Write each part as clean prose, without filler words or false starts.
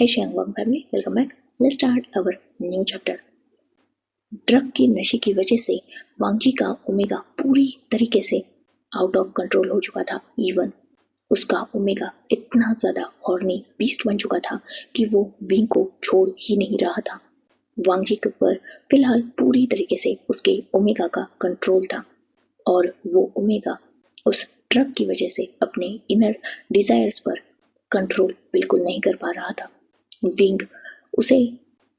Hey Shangwang family, welcome back. Let's start our new chapter. Drug के नशे की वजह से वांगजी का ओमेगा पूरी तरीके से आउट ऑफ कंट्रोल हो चुका था। इवन उसका ओमेगा इतना ज्यादा हॉर्नी बीस्ट बन चुका था कि वो विंग को छोड़ ही नहीं रहा था। वांगजी के ऊपर फिलहाल पूरी तरीके से उसके ओमेगा का कंट्रोल था और वो ओमेगा उस ड्रग की वजह से अपने इनर डिजायर्स पर कंट्रोल बिल्कुल नहीं कर पा रहा था। विंग उसे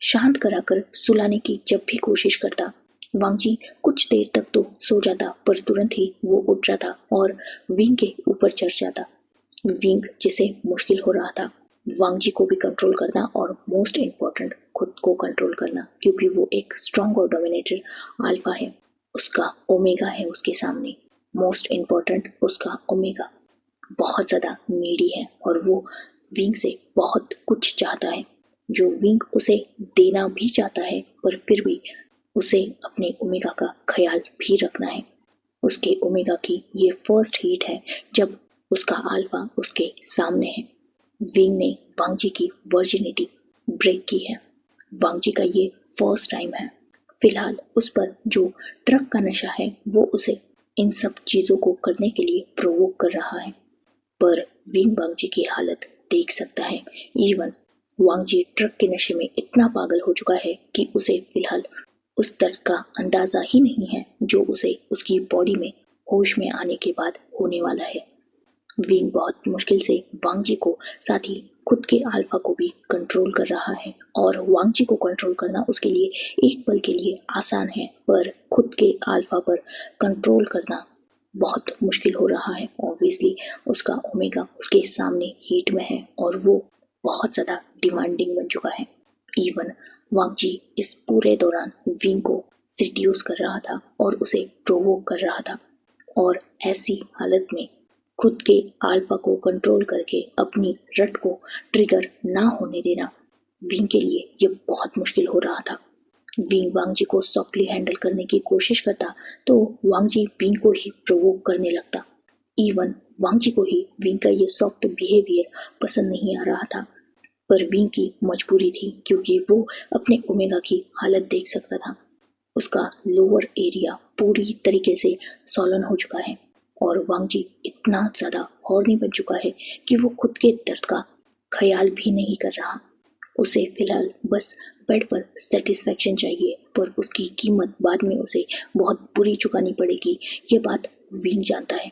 शांत कराकर सुलाने की जब भी कोशिश करता, वांगजी कुछ देर तक तो सो जाता, पर तुरंत ही वो उठ जाता और विंग के ऊपर चढ़ जाता। विंग जिसे मुश्किल हो रहा था वांगजी को भी कंट्रोल करना और मोस्ट इम्पोर्टेंट खुद को कंट्रोल करना, क्योंकि वो एक स्ट्रॉन्ग और डोमिनेटेड अल्फा है। उसका ओमेगा है उसके सामने। मोस्ट इम्पोर्टेंट उसका ओमेगा बहुत ज्यादा नीडी है और वो विंग से बहुत कुछ चाहता है, जो विंग उसे देना भी चाहता है, पर फिर भी उसे अपने ओमेगा का ख्याल भी रखना है। उसके ओमेगा की ये फर्स्ट हीट है जब उसका अल्फा उसके सामने है। विंग ने वांगजी की वर्जिनिटी ब्रेक की है। वांगजी का ये फर्स्ट टाइम है। फिलहाल उस पर जो ड्रग का नशा है वो उसे इन सब चीजों को करने के लिए प्रोवोक कर रहा है, पर विंग वांगजी की हालत देख सकता है। इवन वांगजी ड्रग के नशे में इतना पागल हो चुका है कि उसे फिलहाल उस दर्द का अंदाजा ही नहीं है जो उसे उसकी बॉडी में होश में आने के बाद होने वाला है। विंग बहुत मुश्किल से वांगजी को साथ ही खुद के अल्फा को भी कंट्रोल कर रहा है, और वांगजी को कंट्रोल करना उसके लिए एक पल के लिए आसान है, पर खुद के अल्फा पर कंट्रोल करना बहुत मुश्किल हो रहा है। ऑब्वियसली उसका ओमेगा उसके सामने हीट में है और वो बहुत ज्यादा डिमांडिंग बन चुका है। इवन वांगजी इस पूरे दौरान विंग को सिड्यूस कर रहा था और उसे प्रोवोक कर रहा था, और ऐसी हालत में खुद के अल्फा को कंट्रोल करके अपनी रट को ट्रिगर ना होने देना विंग के लिए ये बहुत मुश्किल हो रहा था। विंग वांगजी को सॉफ्टली हैंडल करने की कोशिश करता तो वांगजी विंग को ही प्रोवोक करने लगता। इवन वांगजी को ही विंग का ये सॉफ्ट बिहेवियर पसंद नहीं आ रहा था, पर विंग की मजबूरी थी क्योंकि वो अपने ओमेगा की हालत देख सकता था। उसका लोअर एरिया पूरी तरीके से सॉलन हो चुका है और वांगजी इतना ज्यादा हॉर्नी बन चुका है कि वो खुद के दर्द का ख्याल भी नहीं कर रहा। उसे फिलहाल बस बेड पर सेटिस्फेक्शन चाहिए, पर उसकी कीमत बाद में उसे बहुत बुरी चुकानी पड़ेगी। ये बात विंग जानता है।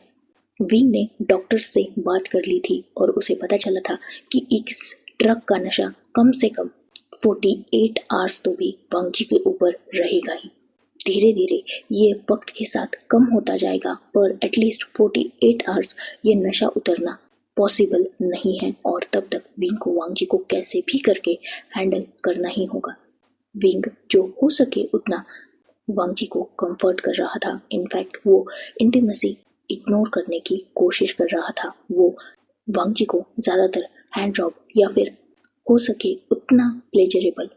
विंग ने डॉक्टर से बात कर ली थी और उसे पता चला था कि इस ड्रग का नशा कम से कम 48 आवर्स तो भी वांगजी के ऊपर रहेगा ही। धीरे धीरे ये वक्त के साथ कम होता जाएगा, पर एटलीस्ट 48 आवर्स ये नशा उतरना पॉसिबल नहीं है, और तब तक विंग को वांगजी को कैसे भी करके हैंडल करना ही होगा। विंग जो हो सके उतना वांगजी को कंफर्ट कर रहा था। इनफैक्ट वो इंटीमेसी इग्नोर करने की कोशिश कर रहा था। वो वांगजी को ज्यादातर हैंड जॉब या फिर हो सके उतना प्लेजरेबल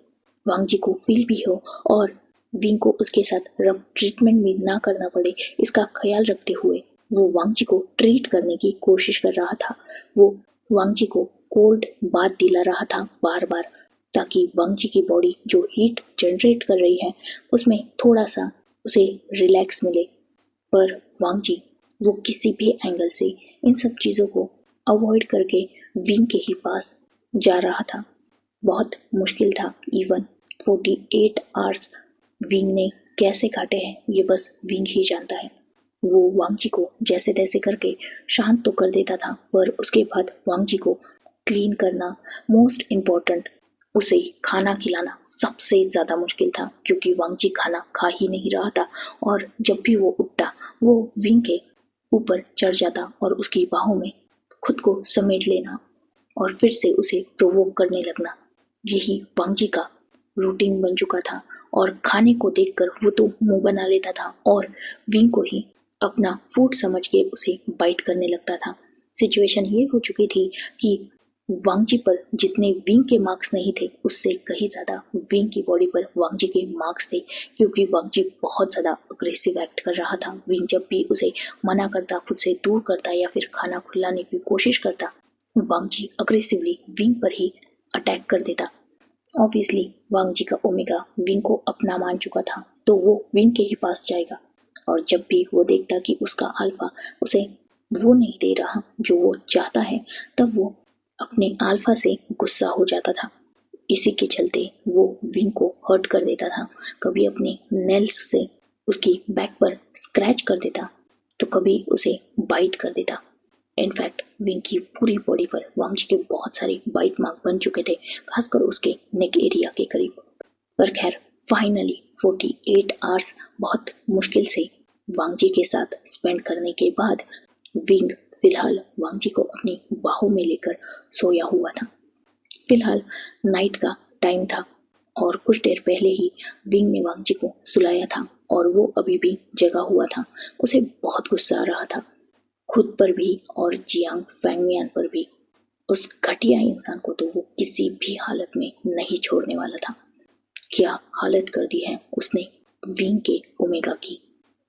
वांगजी को फील भी हो और विंग को उसके साथ रफ ट्रीटमेंट भी ना करना पड़े, इसका ख्याल रखते हुए वो वांगजी को ट्रीट करने की कोशिश कर रहा था। वो वांगजी को कोल्ड बाथ दिला रहा था बार बार, ताकि वांगजी की बॉडी जो हीट जनरेट कर रही है उसमें थोड़ा सा उसे रिलैक्स मिले। पर वांगजी वो किसी भी एंगल से इन सब चीजों को अवॉइड करके विंग के ही पास जा रहा था। बहुत मुश्किल था। इवन 48 आवर्स विंग ने कैसे काटे हैं ये बस विंग ही जानता है। वो वांगजी को जैसे तैसे करके शांत तो कर देता था, पर उसके बाद वांगजी को क्लीन करना, मोस्ट इम्पोर्टेंट उसे खाना खिलाना सबसे ज्यादा मुश्किल था, क्योंकि वांगजी खाना खा ही नहीं रहा था। और जब भी वो उठता वो विंग के ऊपर चढ़ जाता और उसकी बाहों में खुद को समेट लेना और फिर से उसे प्रोवोक करने लगना। यही वांगजी का रूटीन बन चुका था, और खाने को देखकर वो तो मुंह बना लेता था और विंग को ही अपना फूड समझ के उसे बाइट करने लगता था। सिचुएशन ये हो चुकी थी कि वांगजी पर जितने विंग के मार्क्स नहीं थे उससे कहीं ज्यादा विंग की बॉडी पर वांगजी के मार्क्स थे, क्योंकि वांगजी बहुत ज्यादा अग्रेसिव एक्ट कर रहा था। विंग जब भी उसे मना करता, खुद से दूर करता या फिर खाना खिलाने की कोशिश करता, वांगजी अग्रेसिवली विंग पर ही अटैक कर देता। ऑब्वियसली वांग जी का ओमेगा विंग को अपना मान चुका था, तो वो विंग के ही पास जाएगा और जब भी वो देखता कि उसका अल्फा उसे वो नहीं दे रहा जो वो चाहता है, तब वो अपने अल्फा से गुस्सा हो जाता था। इसी के चलते वो विंग को हर्ट कर देता था। कभी अपने नेल्स से उसकी बैक पर स्क्रैच कर देता, तो कभी उसे बाइट कर देता। इनफैक्ट विंग की पूरी बॉडी पर वांग जी के बहुत सारे बाइट मार्क बन चुके थे, खासकर उसके नेक एरिया के करीब। पर खैर फाइनली 48 आवर्स बहुत मुश्किल से वांग जी के साथ स्पेंड करने के बाद विंग फिलहाल वांग जी को अपनी बाहों में लेकर सोया हुआ था। फिलहाल नाइट का टाइम था और कुछ देर पहले ही विंग ने वांग जी को सुलाया था और वो अभी भी जगा हुआ था। उसे बहुत गुस्सा आ रहा था, खुद पर भी और जियांग फैंगमियान पर भी। उस घटिया इंसान को तो वो किसी भी हालत में नहीं छोड़ने वाला था। क्या हालत कर दी है उसने विंग के ओमेगा की।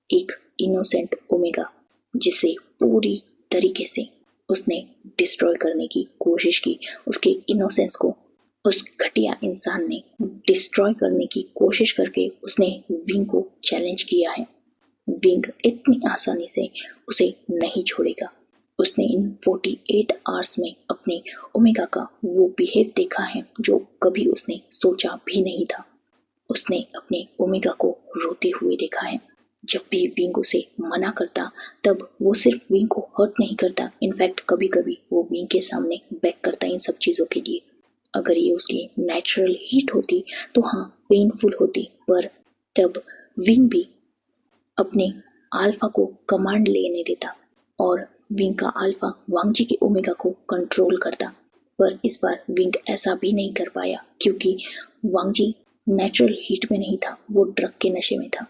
एक इनोसेंट ओमेगा जिसे पूरी तरीके से उसने डिस्ट्रॉय करने की कोशिश की। उसके इनोसेंस को उस घटिया इंसान ने डिस्ट्रॉय करने की कोशिश करके उसने विंग को चैलेंज किया है। विंग इतनी आसानी से उसे नहीं छोड़ेगा। उसने इन 48 आवर्स में अपने ओमेगा का वो बिहेव देखा है जो कभी उसने सोचा भी नहीं था। उसने अपने ओमेगा को रोते हुए देखा है। जब भी विंग उसे मना करता, तब वो सिर्फ विंग को हर्ट नहीं करता, इनफैक्ट कभी कभी वो विंग के सामने बैक करता इन सब चीज़ों के लिए। अगर ये उसकी नेचुरल हीट होती तो हाँ पेनफुल होती, पर तब विंग भी अपने अल्फा को कमांड लेने देता और विंग का अल्फा वांग जी के ओमेगा को कंट्रोल करता। पर इस बार विंग ऐसा भी नहीं कर पाया क्योंकि वांग जी नेचुरल हीट में नहीं था, वो ड्रग के नशे में था।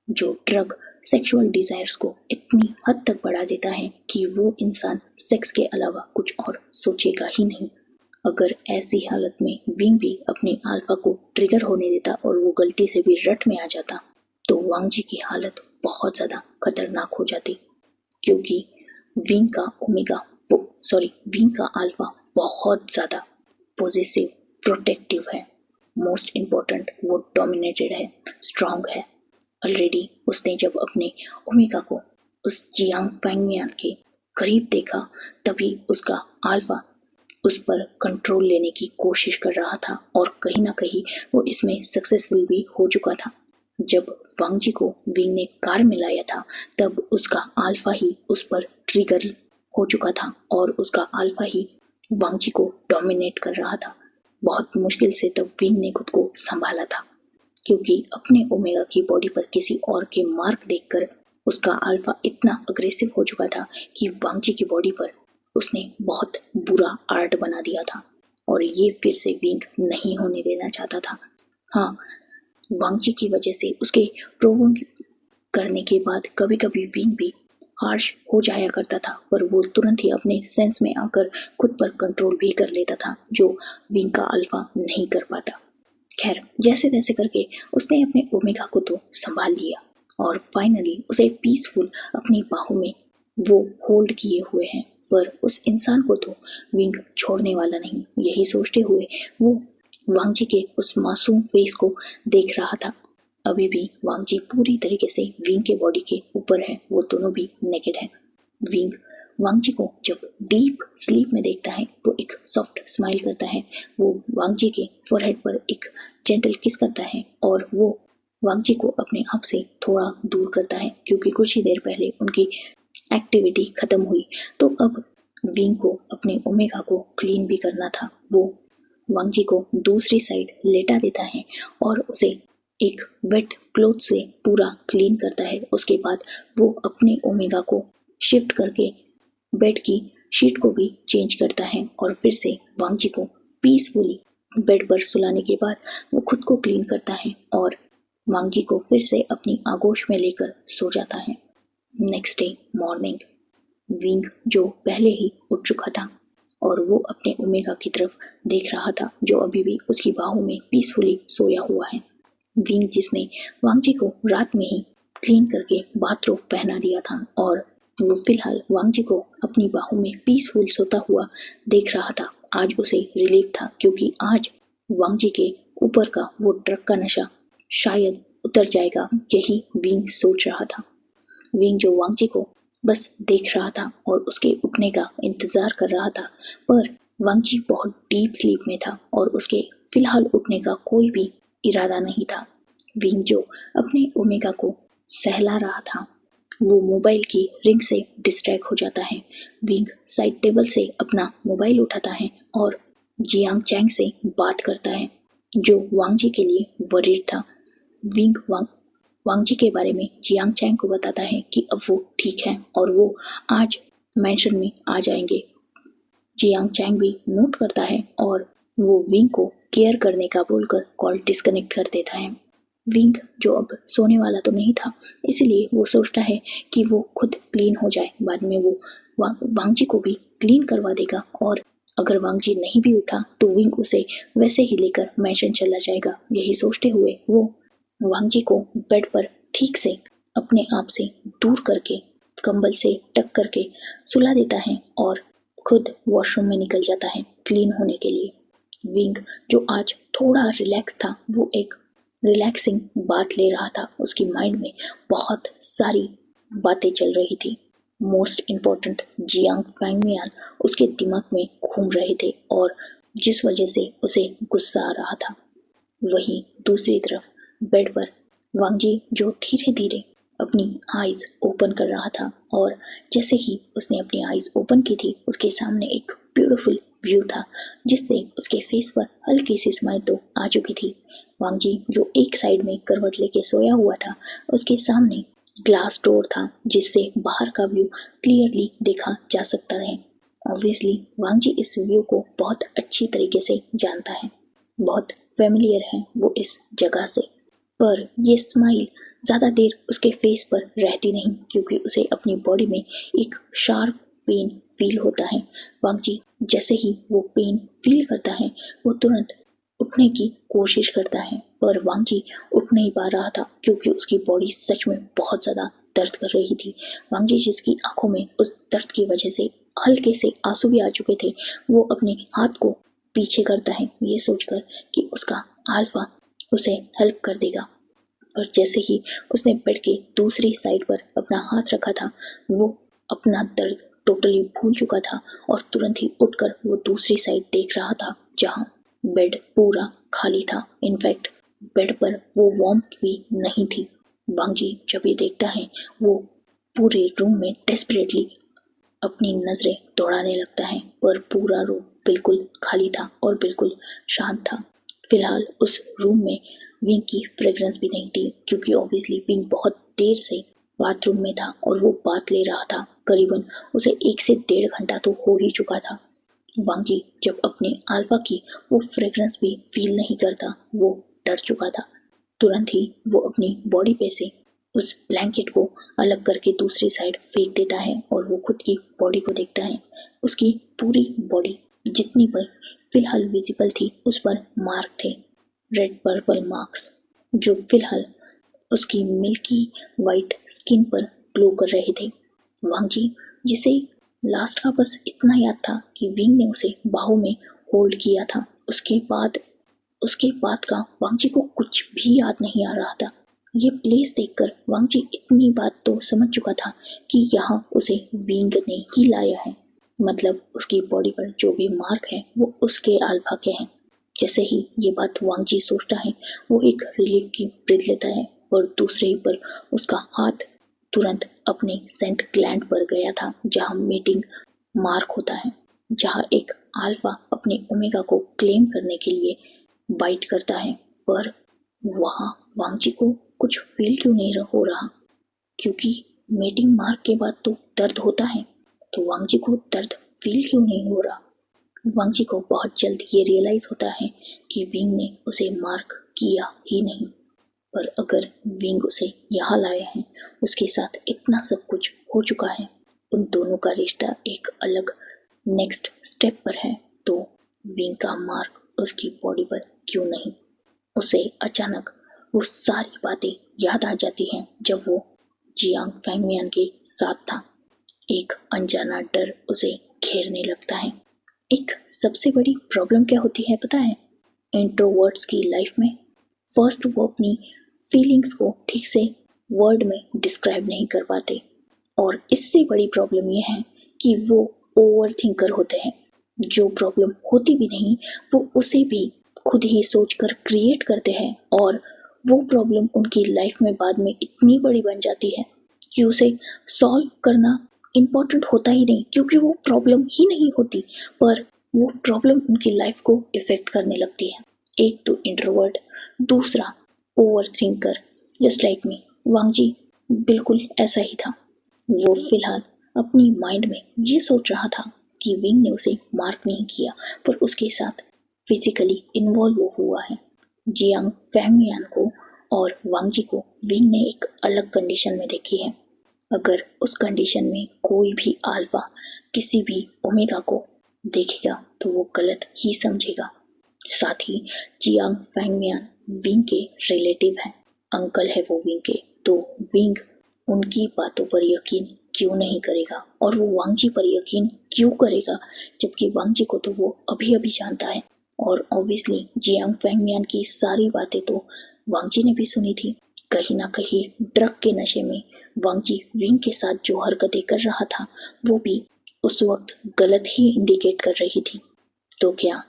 जो ड्रग सेक्सुअल डिजायर्स को इतनी हद तक बढ़ा देता है कि वो इंसान सेक्स के अलावा कुछ और सोचेगा ही नहीं। अगर ऐसी हालत में विंग भी अपने अल्फा को ट्रिगर होने देता और वो गलती से भी रट में आ जाता, तो वांग जी की हालत बहुत ज्यादा खतरनाक हो जाती, क्योंकि विंग का विंग का अल्फा बहुत ज्यादा पॉजिटिव प्रोटेक्टिव है। मोस्ट इम्पोर्टेंट वो डोमिनेटेड है, स्ट्रांग है। ऑलरेडी उसने जब अपने ओमेगा को उस जियांग फैंगमियान के करीब देखा, तभी उसका अल्फा उस पर कंट्रोल लेने की कोशिश कर रहा था और कहीं ना कहीं वो इसमें सक्सेसफुल भी हो चुका था। जब वांग जी को विंग ने कार में लाया था, तब उसका अल्फा ही उस पर ट्रिगर हो चुका था और उसका अल्फा ही वांग जी को डोमिनेट कर रहा था। बहुत मुश्किल से तब विंग ने खुद को संभाला था, क्योंकि अपने ओमेगा की बॉडी पर किसी और के मार्क देखकर उसका अल्फा इतना अग्रेसिव हो चुका था कि वांग जी की बॉडी पर उसने बहुत बुरा आर्ट बना दिया था और ये फिर से विंग नहीं होने देना चाहता था। हाँ, वांग जी की वजह से उसके प्रोवोक करने के बाद कभी कभी विंग भी हार्श हो जाया करता था, पर वो तुरंत ही अपने सेंस में आकर खुद पर कंट्रोल भी कर लेता था, जो विंग का अल्फा नहीं कर पाता। खैर जैसे तैसे करके उसने अपने ओमेगा को तो संभाल लिया और फाइनली उसे पीसफुल अपनी बाहों में वो होल्ड किए हुए हैं। पर उस इंसान को तो विंग छोड़ने वाला नहीं, यही सोचते हुए वो वांग जी के उस मासूम फेस को देख रहा था। अभी भी वांग जी पूरी तरीके से विंग के बॉडी के ऊपर है, वो दोनों भी नेकेड है। विंग वांग जी को जब डीप स्लीप में देखता है, वो एक सॉफ्ट स्माइल करता है। वो वांग जी के फोरहेड पर एक जेंटल किस करता है और वो वांग जी को अपने आप से थोड़ा दूर करता है, क्योंकि कुछ ही देर पहले उनकी एक्टिविटी खत्म हुई, तो अब विंग को अपने ओमेगा को क्लीन भी करना था। वो वांग जी को दूसरी साइड लेटा देता है और उसे एक वेट क्लॉथ से पूरा क्लीन करता है। उसके बाद वो अपने ओमेगा को शिफ्ट करके बेड की शीट को भी चेंज करता है और फिर से वांग जी को पीसफुली बेड पर सुलाने के बाद वो खुद को क्लीन करता है और वांग जी को फिर से अपनी आगोश में लेकर सो जाता है। नेक्स्ट डे मॉर्निंग विंग जो पहले ही उठ चुका था और वो अपने ओमेगा की तरफ देख रहा था, जो अभी भी उसकी बाहों में पीसफुली सोया हुआ है। विंग जिसने वांग जी को रात में ही क्लीन करके बाथरोब पहना दिया था और वो फिलहाल वांग जी को अपनी बाहों में पीसफुल सोता हुआ देख रहा था। आज उसे रिलीफ था क्योंकि आज वांग जी के ऊपर का वो ड्रग का नशा शायद उतर जाएगा, यही विंग सोच रहा था। विंग जो वांग जी को बस देख रहा था और उसके उठने का इंतजार कर रहा था, पर वांग जी बहुत डीप स्लीप में था और उसके फिलहाल उठने का कोई भी इरादा नहीं था। विंग जो अपने ओमेगा को सहला रहा था, वो मोबाइल की रिंग से डिस्ट्रैक्ट हो जाता है। विंग साइड टेबल से अपना मोबाइल उठाता है और जियांग चैंग से बात करता है, जो वांग जी के लिए वरीड था। विंग वांग जी के बारे में जियांग चैंग को बताता है कि अब वो ठीक है और वो आज मैंशन में आ जाएंगे। जियांग चैंग भी नोट करता है और वो विंग को केयर करने का बोलकर कॉल डिस्कनेक्ट कर देता है। विंग जो अब सोने वाला तो नहीं था, इसलिए वो सोचता है कि वो खुद क्लीन हो जाए, बाद में वो वांग जी को भी क्लीन करवा देगा और अगर वांग जी नहीं भी उठा तो विंग उसे वैसे ही लेकर मैंशन चला जाएगा। यही सोचते हुए वो वांग जी को बेड पर ठीक से अपने आप से दूर करके कंबल से टक करके सुला देता है और खुद वॉशरूम में निकल जाता है क्लीन होने के लिए। विंग जो आज थोड़ा रिलैक्स था, वो एक रिलैक्सिंग बात ले रहा था। उसकी माइंड में बहुत सारी बातें चल रही थी। मोस्ट इम्पोर्टेंट जियांग फैंगमियान उसके दिमाग में घूम रहे थे और जिस वजह से उसे गुस्सा आ रहा था। वहीं दूसरी तरफ बेड पर वांग जी जो धीरे धीरे अपनी आईज ओपन कर रहा था और जैसे ही उसने अपनी आईज ओपन की थी, उसके सामने एक ब्यूटीफुल व्यू था जिससे उसके फेस पर हल्की सी स्माइल तो आ चुकी थी। वांग जी जो एक साइड में करवट लेके सोया हुआ था, उसके सामने ग्लास डोर था जिससे बाहर का व्यू क्लियरली देखा जा सकता है। ऑब्वियसली वांग जी इस व्यू को बहुत अच्छी तरीके से जानता है, बहुत फेमिलियर है वो इस जगह से। पर ये स्माइल ज़्यादा देर उसके फेस पर रहती नहीं क्योंकि उसे अपनी बॉडी में एक शार्प पेन फील होता है। वांग जी जैसे ही वो पेन फील करता है, वो तुरंत उठने की कोशिश करता है, पर वांग जी उठ नहीं पा रहा था क्योंकि उसकी बॉडी सच में बहुत ज़्यादा दर्द कर रही थी। वांग जी जिसकी आंखों में उस दर्द की वजह से हल्के से आंसू भी आ चुके थे, वो अपने हाथ को पीछे करता है ये सोचकर कि उसका अल्फा उसे हेल्प कर देगा। और जैसे ही उसने बेड के दूसरी साइड पर अपना हाथ रखा था, वो अपना दर्द टोटली भूल चुका था और तुरंत ही उठकर वो दूसरी साइड देख रहा था जहां बेड पूरा खाली था। इनफैक्ट बेड पर वो वार्मथ भी नहीं थी। वांग जी जब ये देखता है, वो पूरे रूम में डेस्परेटली अपनी नजरें दौड़ाने लगता है, पर पूरा रूम बिल्कुल खाली था और बिल्कुल शांत था। फिलहाल उस रूम में विंग की फ्रेग्रेंस भी नहीं थी क्योंकि ऑब्वियसली विंग बहुत देर से बाथरूम में था और वो बात ले रहा था। करीबन उसे 1 से 1.5 घंटा तो हो ही चुका था। वांग जी जब अपने अल्फा की वो फ्रेग्रेंस भी फील नहीं करता, वो डर चुका था। तुरंत ही वो अपनी बॉडी पे से उस ब्लैंकेट को अलग करके दूसरी साइड फेंक देता है और वो खुद की बॉडी को देखता है। उसकी पूरी बॉडी जितनी पर फिलहाल विजिबल थी, उस पर मार्क थे, रेड पर्पल मार्क्स, जो फिलहाल उसकी मिल्की वाइट स्किन पर ग्लो कर रहे थे। वांग जी जिसे लास्ट का बस इतना याद था कि विंग ने उसे बाहों में होल्ड किया था, उसके बाद का वांग जी को कुछ भी याद नहीं आ रहा था। ये प्लेस देखकर वांग जी इतनी बात तो समझ चुका था कि यहाँ उसे विंग ने ही लाया है, मतलब उसकी बॉडी पर जो भी मार्क है वो उसके अल्फा के हैं। जैसे ही ये बात वांग जी सोचता है, वो एक रिलीफ की ब्रीथ लेता है और दूसरे ही पर उसका हाथ तुरंत अपने सेंट ग्लैंड पर गया था जहां मीटिंग मार्क होता है, जहां एक अल्फा अपने ओमेगा को क्लेम करने के लिए बाइट करता है। पर वहां वांग जी को कुछ फील क्यों नहीं हो रहा, क्योंकि मीटिंग मार्क के बाद तो दर्द होता है, तो वांग जी को दर्द फील क्यों नहीं हो रहा। वांग जी को बहुत जल्द ये रियलाइज होता है कि विंग ने उसे मार्क किया ही नहीं, पर अगर विंग उसे यहाँ लाए हैं, उसके साथ इतना सब कुछ हो चुका है, उन दोनों का रिश्ता एक अलग नेक्स्ट स्टेप पर है, तो विंग का मार्क उसकी बॉडी पर क्यों नहीं। उसे अचानक वो सारी बातें याद आ जाती हैं जब वो जियांग फैंगमियान के साथ था। एक अनजाना डर उसे घेरने लगता है। एक सबसे बड़ी प्रॉब्लम क्या होती है पता है इंट्रोवर्ट्स की लाइफ में? फर्स्ट, वो अपनी फीलिंग्स को ठीक से वर्ड में डिस्क्राइब नहीं कर पाते, और इससे बड़ी प्रॉब्लम ये है कि वो ओवर थिंकर होते हैं। जो प्रॉब्लम होती भी नहीं वो उसे भी खुद ही सोचकर क्रिएट करते हैं, और वो प्रॉब्लम उनकी लाइफ में बाद में इतनी बड़ी बन जाती है कि उसे सॉल्व करना इम्पोर्टेंट होता ही नहीं, क्योंकि वो प्रॉब्लम ही नहीं होती, पर वो प्रॉब्लम उनकी लाइफ को इफेक्ट करने लगती है। एक तो इंट्रोवर्ट, दूसरा over thinker, just like me. Wang ji बिल्कुल ऐसा ही था। वो फिलहाल अपनी माइंड में ये सोच रहा था कि विंग ने उसे मार्क नहीं किया, पर उसके साथ फिजिकली इन्वॉल्व हुआ है। जियांग फैंगमियान को और वांगजी को विंग ने एक अलग कंडीशन में देखी है। अगर उस कंडीशन में कोई भी अल्फा किसी भी ओमेगा को देखेगा तो वो गलत ही समझेगा। साथ ही जियांग फैंगमियान विंग के रिलेटिव हैं, अंकल है वो विंग के, तो विंग उनकी बातों पर यकीन क्यों नहीं करेगा, और वो वांगजी पर यकीन क्यों करेगा, जबकि वांगजी को तो वो अभी अभी जानता है। और ऑब्वियसली जियांग फैंगमियान की सारी बातें तो वांगजी ने भी सुनी थी। कहीं ना कहीं ड्रग के नशे में वांगजी विंग के साथ जो हरकतें कर रहा था वो भी उस वक्त गलत ही इंडिकेट कर रही थी। तो क्या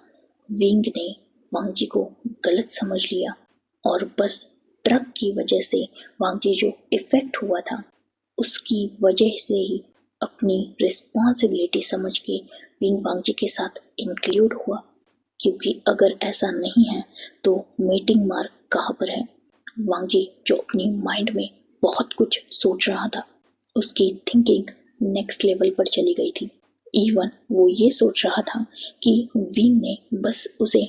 विंग ने वांगजी को गलत समझ लिया, और बस ड्रग की वजह से वांगजी जो इफेक्ट हुआ था उसकी वजह से ही अपनी रिस्पॉन्सिबिलिटी समझ के विंग वांगजी के साथ इंक्लूड हुआ? क्योंकि अगर ऐसा नहीं है तो मीटिंग मार्क कहाँ पर है? वांगजी जो अपनी माइंड में बहुत कुछ सोच रहा था, उसकी थिंकिंग नेक्स्ट लेवल पर चली गई थी। इवन वो ये सोच रहा था कि विंग ने बस उसे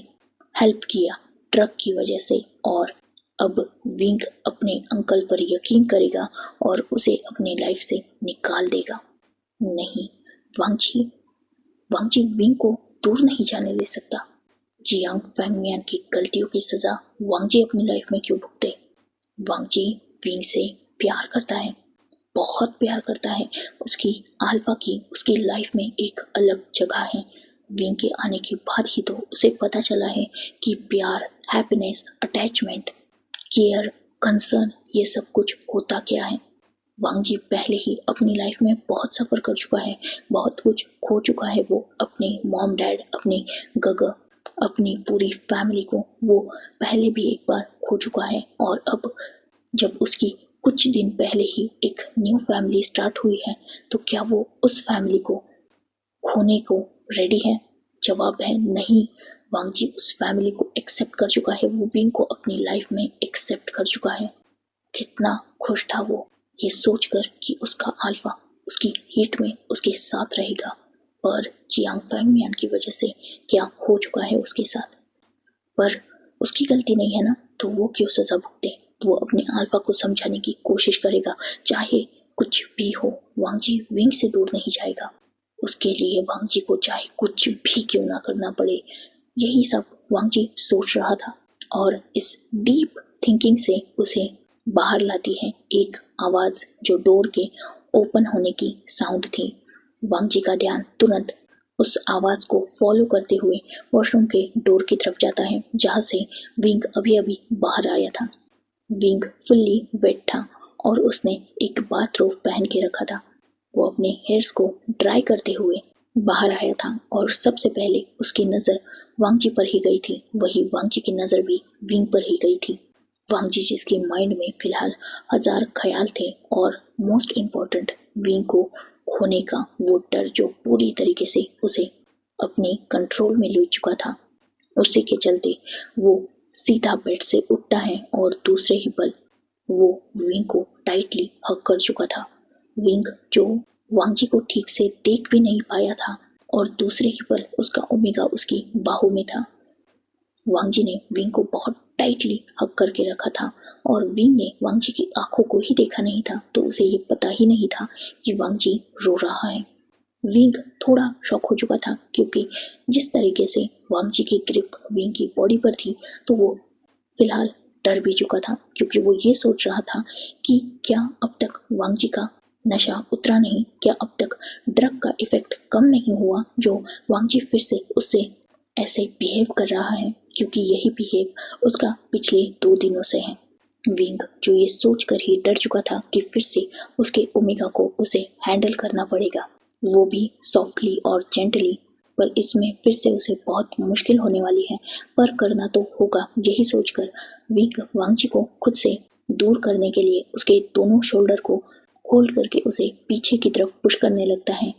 हेल्प किया ड्रग की वजह से, और अब विंग अपने अंकल पर यकीन करेगा और उसे अपनी लाइफ से निकाल देगा। नहीं, वांगजी वांगजी विंग को दूर नहीं जाने दे सकता। जियांग फैंगमियान की गलतियों की सजा वांगजी अपनी लाइफ में क्यों भुगते? वांगजी विंग से प्यार करता है, बहुत प्यार करता है। उसकी अल्फा की उसकी लाइफ में एक अलग जगह है। विंग के आने के बाद ही तो उसे पता चला है कि प्यार, हैप्पीनेस, अटैचमेंट, केयर, कंसर्न, ये सब कुछ होता क्या है। वांगजी पहले ही अपनी लाइफ में बहुत सफ़र कर चुका है, बहुत कुछ खो चुका है। वो अपने मॉम डैड, अपने गगा, अपनी पूरी फैमिली को वो पहले भी एक बार खो चुका है, और अब जब उसकी कुछ दिन पहले ही एक न्यू फैमिली स्टार्ट हुई है तो क्या वो उस फैमिली को खोने को रेडी है? जवाब है नहीं। वांगजी उस फैमिली को एक्सेप्ट कर चुका है, वो विंग को अपनी लाइफ में एक्सेप्ट कर चुका है। कितना खुश था वो ये सोचकर कि उसका अल्फा उसकी हीट में उसके साथ रहेगा, पर जियांग फैंगमियान की वजह से क्या हो चुका है उसके साथ। पर उसकी गलती नहीं है ना, तो वो क्यों सजा भुगते? वो अपने अल्फा को समझाने की कोशिश करेगा, चाहे कुछ भी हो। वांगजी विंग से दूर नहीं जाएगा, उसके लिए वांगजी को चाहे कुछ भी क्यों ना करना पड़े। यही सब वांगजी सोच रहा था, और इस डीप थिंकिंग से उसे बाहर लाती है एक आवाज जो डोर के ओपन होने की साउंड थी। वांगजी का ध्यान तुरंत उस आवाज को फॉलो करते हुए वॉशरूम के डोर की तरफ जाता है, जहां से विंग अभी अभी बाहर आया था। विंग फुल्ली वेट था और उसने एक बाथरोब पहन के रखा था। वो अपने हेयर्स को ड्राई करते हुए बाहर आया था, और सबसे पहले उसकी नज़र वांगजी पर ही गई थी। वही वांगजी की नज़र भी विंग पर ही गई थी। वांगजी जिसके माइंड में फिलहाल 1000 ख्याल थे, और मोस्ट इम्पोर्टेंट विंग को खोने का वो डर जो पूरी तरीके से उसे अपने कंट्रोल में ले चुका था। उसी के चलते वो सीधा बेड से उठता है और दूसरे ही पल वो विंग को टाइटली हग कर चुका था। विंग जो वांगजी को ठीक से देख भी नहीं पाया था, और दूसरे ही पल उसका ओमेगा उसकी बाहों में था। वांगजी ने विंग को बहुत टाइटली हग करके रखा था, और विंग ने वांगजी की आंखों को ही देखा नहीं था, तो उसे ये पता ही नहीं था कि वांगजी रो रहा है। विंग थोड़ा शॉक हो चुका था, क्योंकि जिस तरीके से वांगजी की ग्रिप विंग की बॉडी पर थी, तो वो फिलहाल डर भी चुका था, क्योंकि वो ये सोच रहा था कि क्या अब तक वांगजी का नशा उतरा नहीं? क्या अब तक ड्रग का इफेक्ट कम नहीं हुआ जो वांगजी फिर से उससे ऐसे बिहेव कर रहा है? क्योंकि यही बिहेव उसका पिछले 2 दिनों से है। विंग जो ये सोचकर ही डर चुका था कि फिर से उसके ओमेगा को उसे हैंडल करना पड़ेगा, वो भी सॉफ्टली और जेंटली, पर इसमें फिर से उसे बहुत मुश्किल होने वाली है, पर करना तो होगा। यही सोचकर विंग वांगजी को खुद से दूर करने के लिए उसके दोनों शोल्डर को होल्ड करके उसे पीछे की तरफ पुश करने लगता है।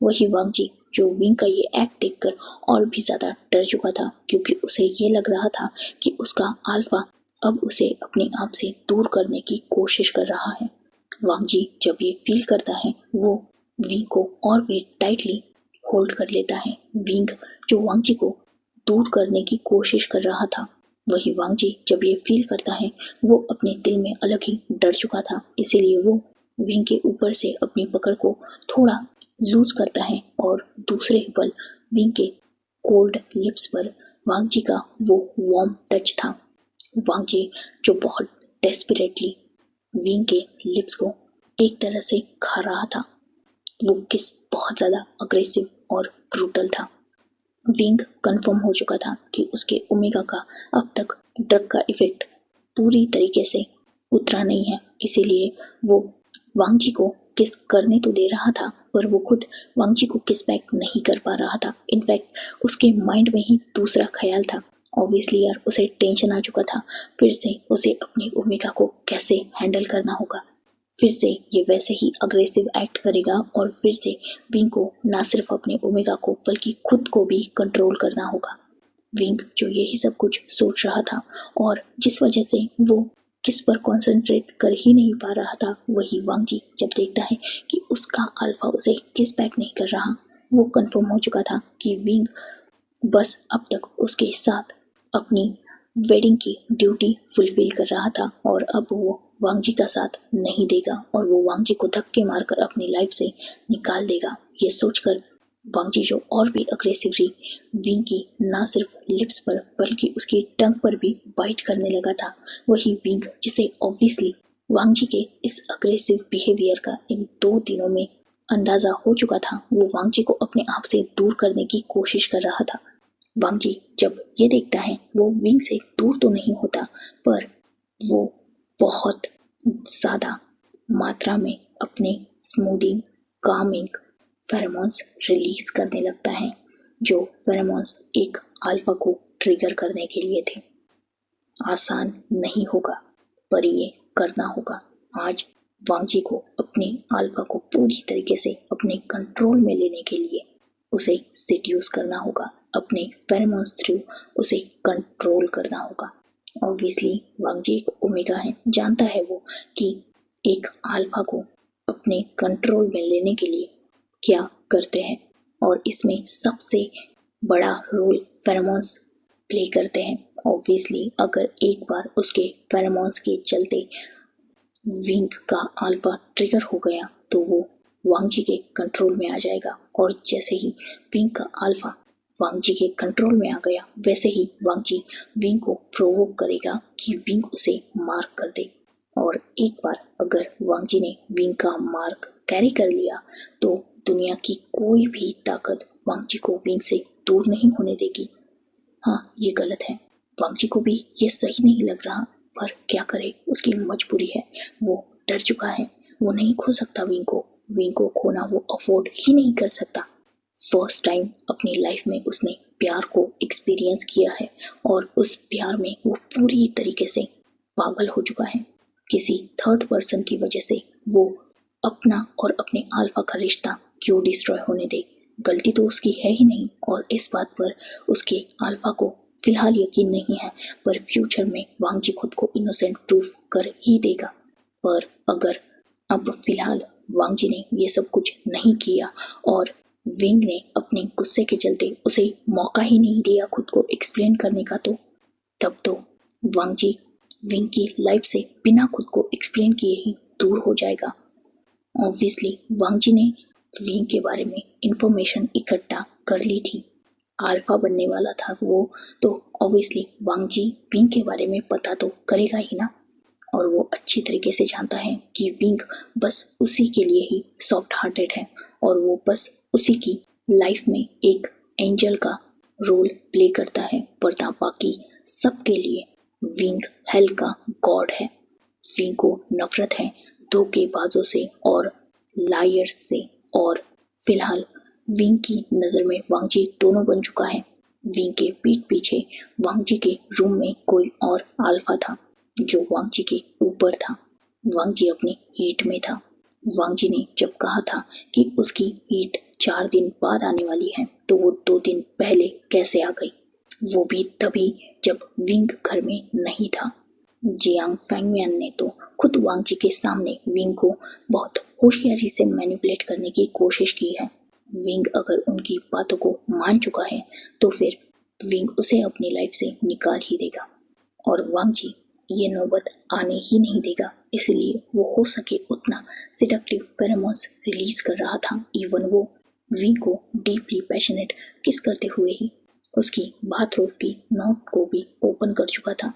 वही वांगजी जो विंग का ये एक्ट देखकर और भी ज्यादा डर चुका था, क्योंकि उसे ये लग रहा था कि उसका अल्फा अब उसे अपने आप से दूर करने की कोशिश कर रहा है। वांगजी जब ये फील करता है वो विंग को और भी टाइटली होल्ड कर लेता है। विंग जो वांगजी को दूर करने की कोशिश कर रहा था, वही वांगजी जब ये फील करता है वो अपने दिल में अलग ही डर चुका था, इसीलिए वो विंग के ऊपर से अपनी पकड़ को थोड़ा लूज करता है और दूसरे ही पल विंग के कोल्ड लिप्स पर वांगजी का वो वार्म टच था। वांगजी जो बहुत डेस्परेटली विंग के लिप्स को एक तरह से खा रहा था। वो किस बहुत ज्यादा अग्रेसिव और ब्रूटल था। विंग कंफर्म हो चुका था कि उसके ओमेगा का अब तक ड्रग का इफेक्ट पूरी तरीके से उतरा नहीं है, इसीलिए वो वांगजी को किस करने तो दे रहा था, पर वो खुद वांगजी को किस बैक नहीं कर पा रहा था। इनफैक्ट उसके माइंड में ही दूसरा ख्याल था। ऑब्वियसली यार उसे टेंशन आ चुका था, फिर से उसे अपनी ओमेगा को कैसे हैंडल करना होगा। फिर से ये वैसे ही अग्रेसिव एक्ट करेगा और फिर से विंग को ना सिर्फ अपने ओमेगा को बल्कि खुद को भी कंट्रोल करना होगा। विंग जो यही सब कुछ सोच रहा था और जिस वजह से वो किस पर कंसंट्रेट कर ही नहीं पा रहा था, वही वांगजी जब देखता है कि उसका अल्फा उसे किस बैक नहीं कर रहा, वो कंफर्म हो चुका था कि विंग बस अब तक उसके साथ अपनी वेडिंग की ड्यूटी फुलफिल कर रहा था और अब वो वांगजी का साथ नहीं देगा और वो वांगजी को धक्के मारकर अपनी लाइफ से निकाल देगा। ये सोचकर वांगजी जो और भी अग्रेसिवली विंग की ना सिर्फ लिप्स पर बल्कि उसकी टंग पर भी बाइट करने लगा था। वही विंग जिसे ऑब्वियसली वांगजी के इस अग्रेसिव बिहेवियर का इन 2 दिनों में अंदाजा हो चुका था, वो वांगजी को अपने आप से दूर करने की कोशिश कर रहा था। वांगजी जब ये देखता है वो विंग से दूर तो नहीं होता, पर वो बहुत ज्यादा मात्रा में अपने स्मूदिंग कामिंग फेरोमोन्स रिलीज करने लगता है, जो फेरोमोन्स एक अल्फा को ट्रिगर करने के लिए थे। आसान नहीं होगा, पर ये करना होगा। आज वांगजी को अपने अल्फा को पूरी तरीके से अपने कंट्रोल में लेने के लिए उसे सेड्यूस करना होगा, अपने फेरोमोन्स थ्रू उसे कंट्रोल करना होगा। ऑब्वियसली वांगजी एक ओमेगा है, जानता है वो कि एक अल्फा को अपने कंट्रोल में लेने के लिए क्या करते हैं, और इसमें सबसे बड़ा रोल फेरोमोन्स प्ले करते हैं। ऑब्वियसली अगर एक बार उसके फेरोमोन्स के चलते विंग का अल्फा ट्रिगर हो गया तो वो वांगजी के कंट्रोल में आ जाएगा, और जैसे ही विंग का अल्फा वांगजी के कंट्रोल में आ गया वैसे ही वांगजी विंग को प्रोवोक करेगा कि विंग उसे मार्क कर दे। और एक बार अगर वांगजी ने विंग का मार्क कैरी कर लिया तो दुनिया की कोई भी ताकत वांगजी को विंग से दूर नहीं होने देगी। हाँ, ये गलत है, वांगजी को भी ये सही नहीं लग रहा, पर क्या करे, उसकी मजबूरी है। वो डर चुका है, वो नहीं खो सकता विंग को खोना वो अफोर्ड ही नहीं कर सकता। फर्स्ट टाइम अपनी लाइफ में उसने प्यार को एक्सपीरियंस किया है और उस प्यार में वो पूरी तरीके से पागल हो चुका है। किसी थर्ड पर्सन की वजह से वो अपना और अपने अल्फा का रिश्ता क्यों डिस्ट्रॉय होने दे। गलती तो उसकी है ही नहीं, और इस बात पर उसके अल्फा को फिलहाल यकीन नहीं है, पर फ्यूचर में वांगजी खुद को इनोसेंट प्रूफ कर ही देगा। पर अगर अब फिलहाल वांगजी ने ये सब कुछ नहीं किया और विंग ने अपने गुस्से के चलते उसे मौका ही नहीं दिया खुद को एक्सप्लेन करने का, तो तब तो वांगजी विंग की लाइफ से बिना खुद को एक्सप्लेन किए ही दूर हो जाएगा। ऑब्वियसली वांगजी ने विंग के बारे में इंफॉर्मेशन इकट्ठा कर ली थी, अल्फा बनने वाला था वो, तो ऑब्वियसली वांगजी विंग के बारे में पता तो करेगा ही ना। और वो अच्छी तरीके से जानता है कि विंग बस उसी के लिए ही सॉफ्ट हार्टेड है और वो बस उसी की लाइफ में एक एंजल का रोल प्ले करता है, वरना बाकी सबके लिए विंग हेल का गॉड है। विंग को नफरत है धोखेबाजों से और लायर्स से, और फिलहाल विंग की नज़र में वांगजी दोनों बन चुका है। विंग के पीठ पीछे वांगजी के रूम में कोई और अल्फा था जो वांगजी के ऊपर था। वांगजी अपनी हीट में था। वांगजी ने जब कहा था कि उसकी हीट 4 दिन बाद आने वाली है, तो वो 2 दिन पहले कैसे आ गई, वो भी तभी जब विंग घर में नहीं था। जियांग फेंगमियन ने तो खुद वांगजी के सामने विंग को बहुत होशियारी से मैनिपुलेट करने की कोशिश की है। विंग अगर उनकी बातों को मान चुका है तो फिर विंग उसे अपनी लाइफ से निकाल ही देगा, और वांगजी ये नौबत आने ही नहीं देगा। इसलिए वो हो सके उतना सिडक्टिव फेरोमोन्स रिलीज कर रहा था। इवन वो विंग को डीपली पैशनेट किस करते हुए ही उसकी बाथरूम की नॉब को भी ओपन कर चुका था।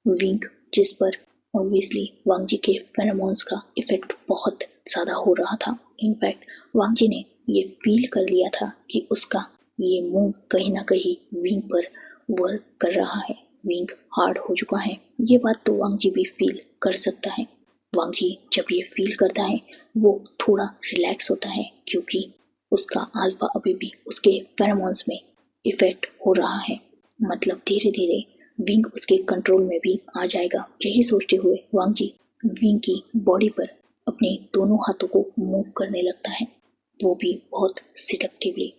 विंग जिस पर ऑब्वियसली वांगजी के फेरोमोन्स का इफेक्ट बहुत ज़्यादा हो रहा था। इनफैक्ट वांगजी ने ये फील कर लिया था कि उसका ये मूव कहीं ना कहीं विंग पर वर्क कर रहा है। विंग हार्ड हो चुका है, ये बात तो वांगजी भी फील कर सकता है। वांगजी जब ये फील करता है वो थोड़ा रिलैक्स होता है, क्योंकि उसका अल्फा अभी भी उसके फेरोमोन्स में इफेक्ट हो रहा है। मतलब धीरे धीरे विंग उसके कंट्रोल में भी आ जाएगा। यही सोचते हुए वांगजी विंग की बॉडी पर अपने दोनों हाथों को मूव करने लगता है, वो भी बहुत सिडक्टिवली।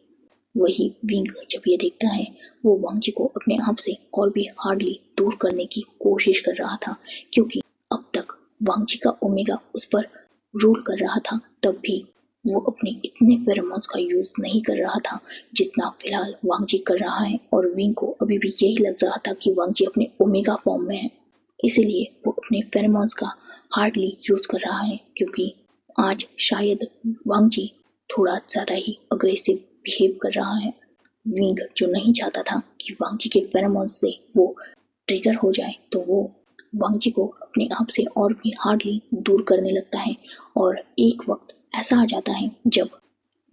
वही विंग जब ये देखता है वो वांगजी को अपने आप से और भी हार्डली दूर करने की कोशिश कर रहा था, क्योंकि अब तक वांगजी का ओमेगा उस पर रूल कर रहा था। तब भी वो अपने इतने फेरोमोन्स का यूज नहीं कर रहा था जितना फिलहाल वांगजी कर रहा है, और विंग को अभी भी यही लग रहा था कि वांगजी अपने ओमेगा फॉर्म में है। इसीलिए वो अपने फेरोमोन्स का हार्डली यूज कर रहा है, क्योंकि आज शायद वांगजी थोड़ा ज़्यादा ही अग्रेसिव बिहेव कर रहा है। विंग जो नहीं चाहता था कि वांगजी के फेरोमोन्स से वो ट्रिगर हो जाए, तो वो वांगजी को अपने आप से और भी हार्डली दूर करने लगता है। और एक वक्त ऐसा आ जाता है जब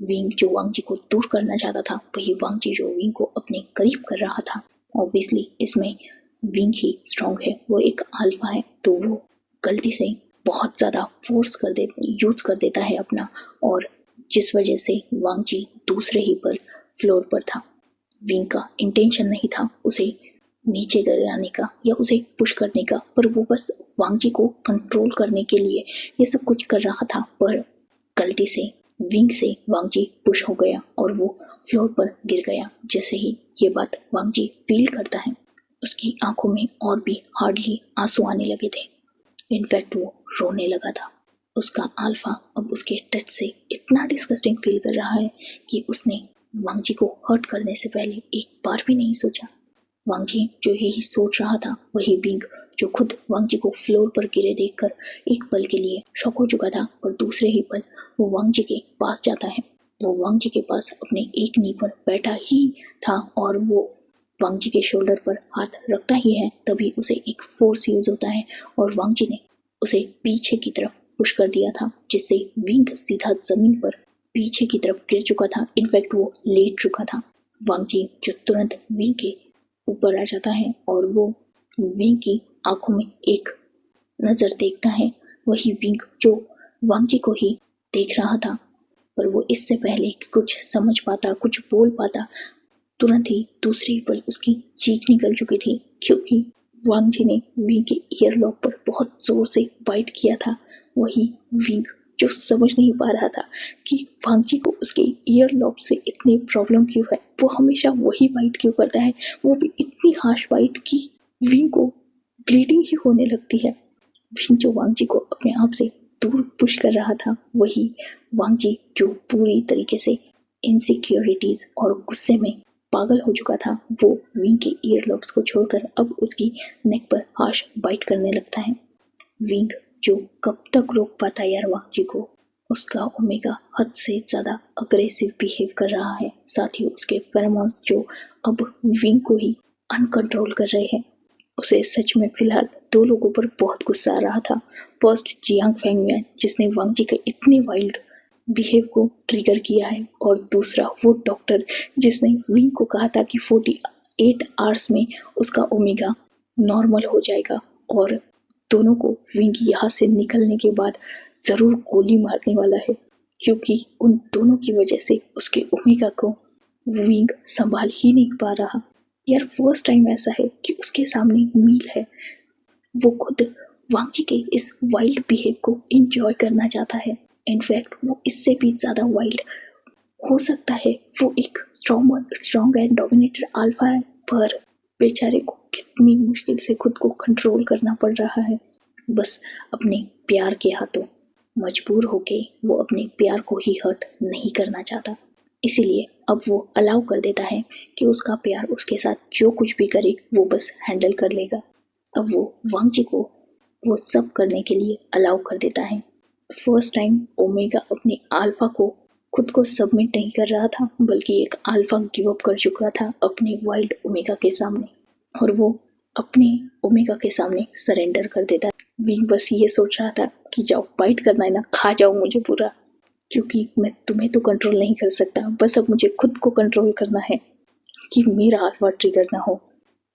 विंग जो वांगजी को दूर करना चाहता था वही वांगजी जो विंग को अपने करीब कर रहा था। ऑब्वियसली इसमें विंग ही स्ट्रॉन्ग है, वो एक अल्फा है, तो वो गलती से बहुत ज़्यादा फोर्स यूज कर देता है अपना, और जिस वजह से वांगजी दूसरे ही पल फ्लोर पर था। विंग का इंटेंशन नहीं था उसे नीचे गिराने का या उसे पुश करने का, पर वो बस वांगजी को कंट्रोल करने के लिए ये सब कुछ कर रहा था। पर गलती से विंग से वांगजी पुश हो गया और वो फ्लोर पर गिर गया। जैसे ही ये बात वांगजी फील करता है उसकी आंखों में और भी हार्डली आंसू आने लगे थे। इनफैक्ट वो रोने लगा था। उसका अल्फा अब उसके टच से इतना डिस्गस्टिंग फील कर रहा है कि उसने वांगजी को हर्ट करने से पहले एक बार भी नहीं सोचा। वांगजी जो यही सोच रहा था वही विंग जो खुद वांगजी को फ्लोर पर गिरे देखकर एक पल के लिए शॉक हो चुका था, और दूसरे ही पल वो वांगजी के पास जाता है। वो वांगजी के पास अपने एक नी पर बैठा ही था और वो वांगजी के शोल्डर पर हाथ रखता ही है, तभी उसे एक फोर्स यूज होता है और वांगजी ने उसे पीछे की तरफ पुश कर दिया था, जिससे विंग सीधा जमीन पर पीछे की तरफ गिर चुका था। इनफैक्ट वो लेट चुका था। वांगजी जो तुरंत विंग के ऊपर आ जाता है और वो विंग की आंखों में एक नजर देखता है। वही विंग जो वांगजी को ही देख रहा था, पर वो इससे पहले कि कुछ समझ पाता, कुछ बोल पाता, तुरंत ही दूसरी पल उसकी चीख निकल चुकी थी, क्योंकि वांगजी ने विंग के ईयरलॉक पर बहुत जोर से बाइट किया था। वही विंग जो समझ नहीं पा रहा था कि वांगजी को उसके ईयरलॉक से इतनी प्रॉब्लम क्यों है, वो हमेशा वही बाइट क्यों करता है, वो भी इतनी हार्श बाइट कि विंग को ब्लीडिंग ही होने लगती है। विंग जो वांगजी को अपने आप से दूर पुश कर रहा था, वही वांगजी जो पूरी तरीके से इनसिक्योरिटीज और गुस्से में पागल हो चुका था, वो विंग के ईयरलॉक्स को छोड़कर अब उसकी नेक पर हार्श बाइट करने लगता है। विंग जो कब तक रोक पाता यार वांगजी को। उसका ओमेगा हद से ज़्यादा अग्रेसिव बिहेव कर रहा है, साथ ही उसके फेरोमोन्स जो अब विंग को ही अनकंट्रोल कर रहे हैं। उसे सच में फिलहाल दो लोगों पर बहुत गुस्सा आ रहा था। फर्स्ट जियांग फेंगमियान, जिसने वांगजी के इतने वाइल्ड बिहेव को ट्रिगर किया है, और दूसरा वो डॉक्टर जिसने विंग को कहा था कि 48 आवर्स में उसका ओमेगा नॉर्मल हो जाएगा, और दोनों को विंग यहाँ से निकलने के बाद जरूर गोली मारने वाला है, क्योंकि उन दोनों की वजह से उसके ओमेगा को विंग संभाल ही नहीं पा रहा। यार फर्स्ट टाइम ऐसा है कि उसके सामने मील है, वो खुद वांगजी के इस वाइल्ड बिहेव को एंजॉय करना चाहता है। इनफैक्ट वो इससे भी ज्यादा वाइल्ड हो सकता है। वो एक स्ट्रॉन्ग एंड डोमिनेटर अल्फा है, पर बेचारे को कितनी मुश्किल से खुद को कंट्रोल करना पड़ रहा है, बस अपने प्यार के हाथों। मजबूर होके वो अपने प्यार को ही हर्ट नहीं करना चाहता, इसीलिए अब वो अलाउ कर देता है कि उसका प्यार उसके साथ जो कुछ भी करे वो बस हैंडल कर लेगा। अब वो वांगजी को वो सब करने के लिए अलाउ कर देता है। फर्स्ट टाइम ओमेगा अपने अल्फा को खुद को सबमिट नहीं कर रहा था, बल्कि एक अल्फा गिव अप कर चुका था अपने वाइल्ड ओमेगा के सामने, और वो अपने ओमेगा के सामने सरेंडर कर देता है। विंग बस ये सोच रहा था कि जाओ फाइट करना है ना, खा जाओ मुझे पूरा, क्योंकि मैं तुम्हें तो कंट्रोल नहीं कर सकता, बस अब मुझे खुद को कंट्रोल करना है कि मेरा अल्फा ट्रिगर ना हो।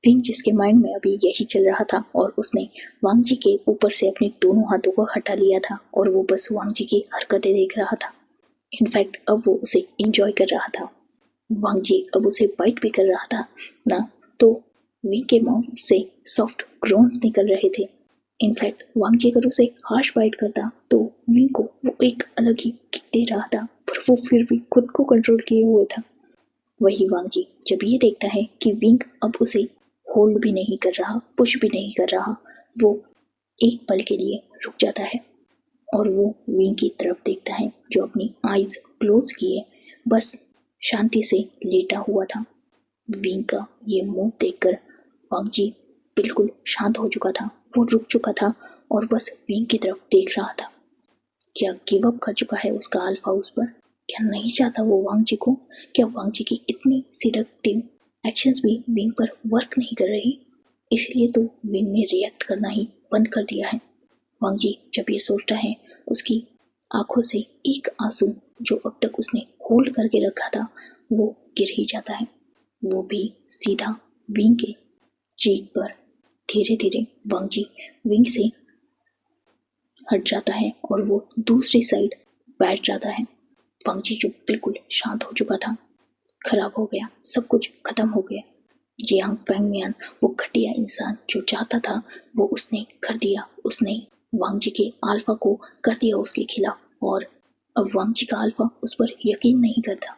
विंग जिसके माइंड में अभी यही चल रहा था, और उसने वांगजी के ऊपर से अपने दोनों हाथों को हटा लिया था, और वो बस वांगजी की हरकतें देख रहा था। इनफैक्ट अब वो उसे एंजॉय कर रहा था। वांगजी अब उसे बाइट भी कर रहा था ना, तो विंग के माउथ से सॉफ्ट ग्रोन्स निकल रहे थे। इनफैक्ट वांगजी अगर उसे हार्श बाइट करता तो विंग को वो एक अलग ही किक दे रहा था, पर वो फिर भी खुद को कंट्रोल किए हुए था। वही वांगजी जब ये देखता है कि विंग अब उसे होल्ड भी नहीं कर रहा, पुश भी नहीं कर रहा, वो एक पल के लिए रुक जाता है, और वो विंग की तरफ देखता है जो अपनी आईज क्लोज किए बस शांति से लेटा हुआ था। विंग का ये मूव देखकर वांगजी बिल्कुल शांत हो चुका था, वो रुक चुका था और बस विंग की तरफ देख रहा था। क्या गिव अप कर चुका है उसका अल्फा उस पर? क्या नहीं चाहता वो वांगजी को? क्या वांगजी की इतनी सिडक्टिव एक्शंस भी विंग पर वर्क नहीं कर रही? इसलिए तो विंग ने रिएक्ट करना ही बंद कर दिया है। वांगजी जब ये सोचता है, उसकी आंखों से एक आंसू जो अब तक उसने होल्ड करके रखा था वो गिर ही जाता है, वो भी सीधा विंग के चीक पर। धीरे धीरे वांगजी विंग से हट जाता है और वो दूसरी साइड बैठ जाता है। वांगजी जो बिल्कुल शांत हो चुका था, खराब हो गया, सब कुछ खत्म हो गया। जियांग फेंगमियान वो घटिया इंसान जो चाहता था वो उसने कर दिया, उसने वांगजी के अल्फा को कर दिया उसके खिलाफ, और अब वांगजी का अल्फा उस पर यकीन नहीं करता।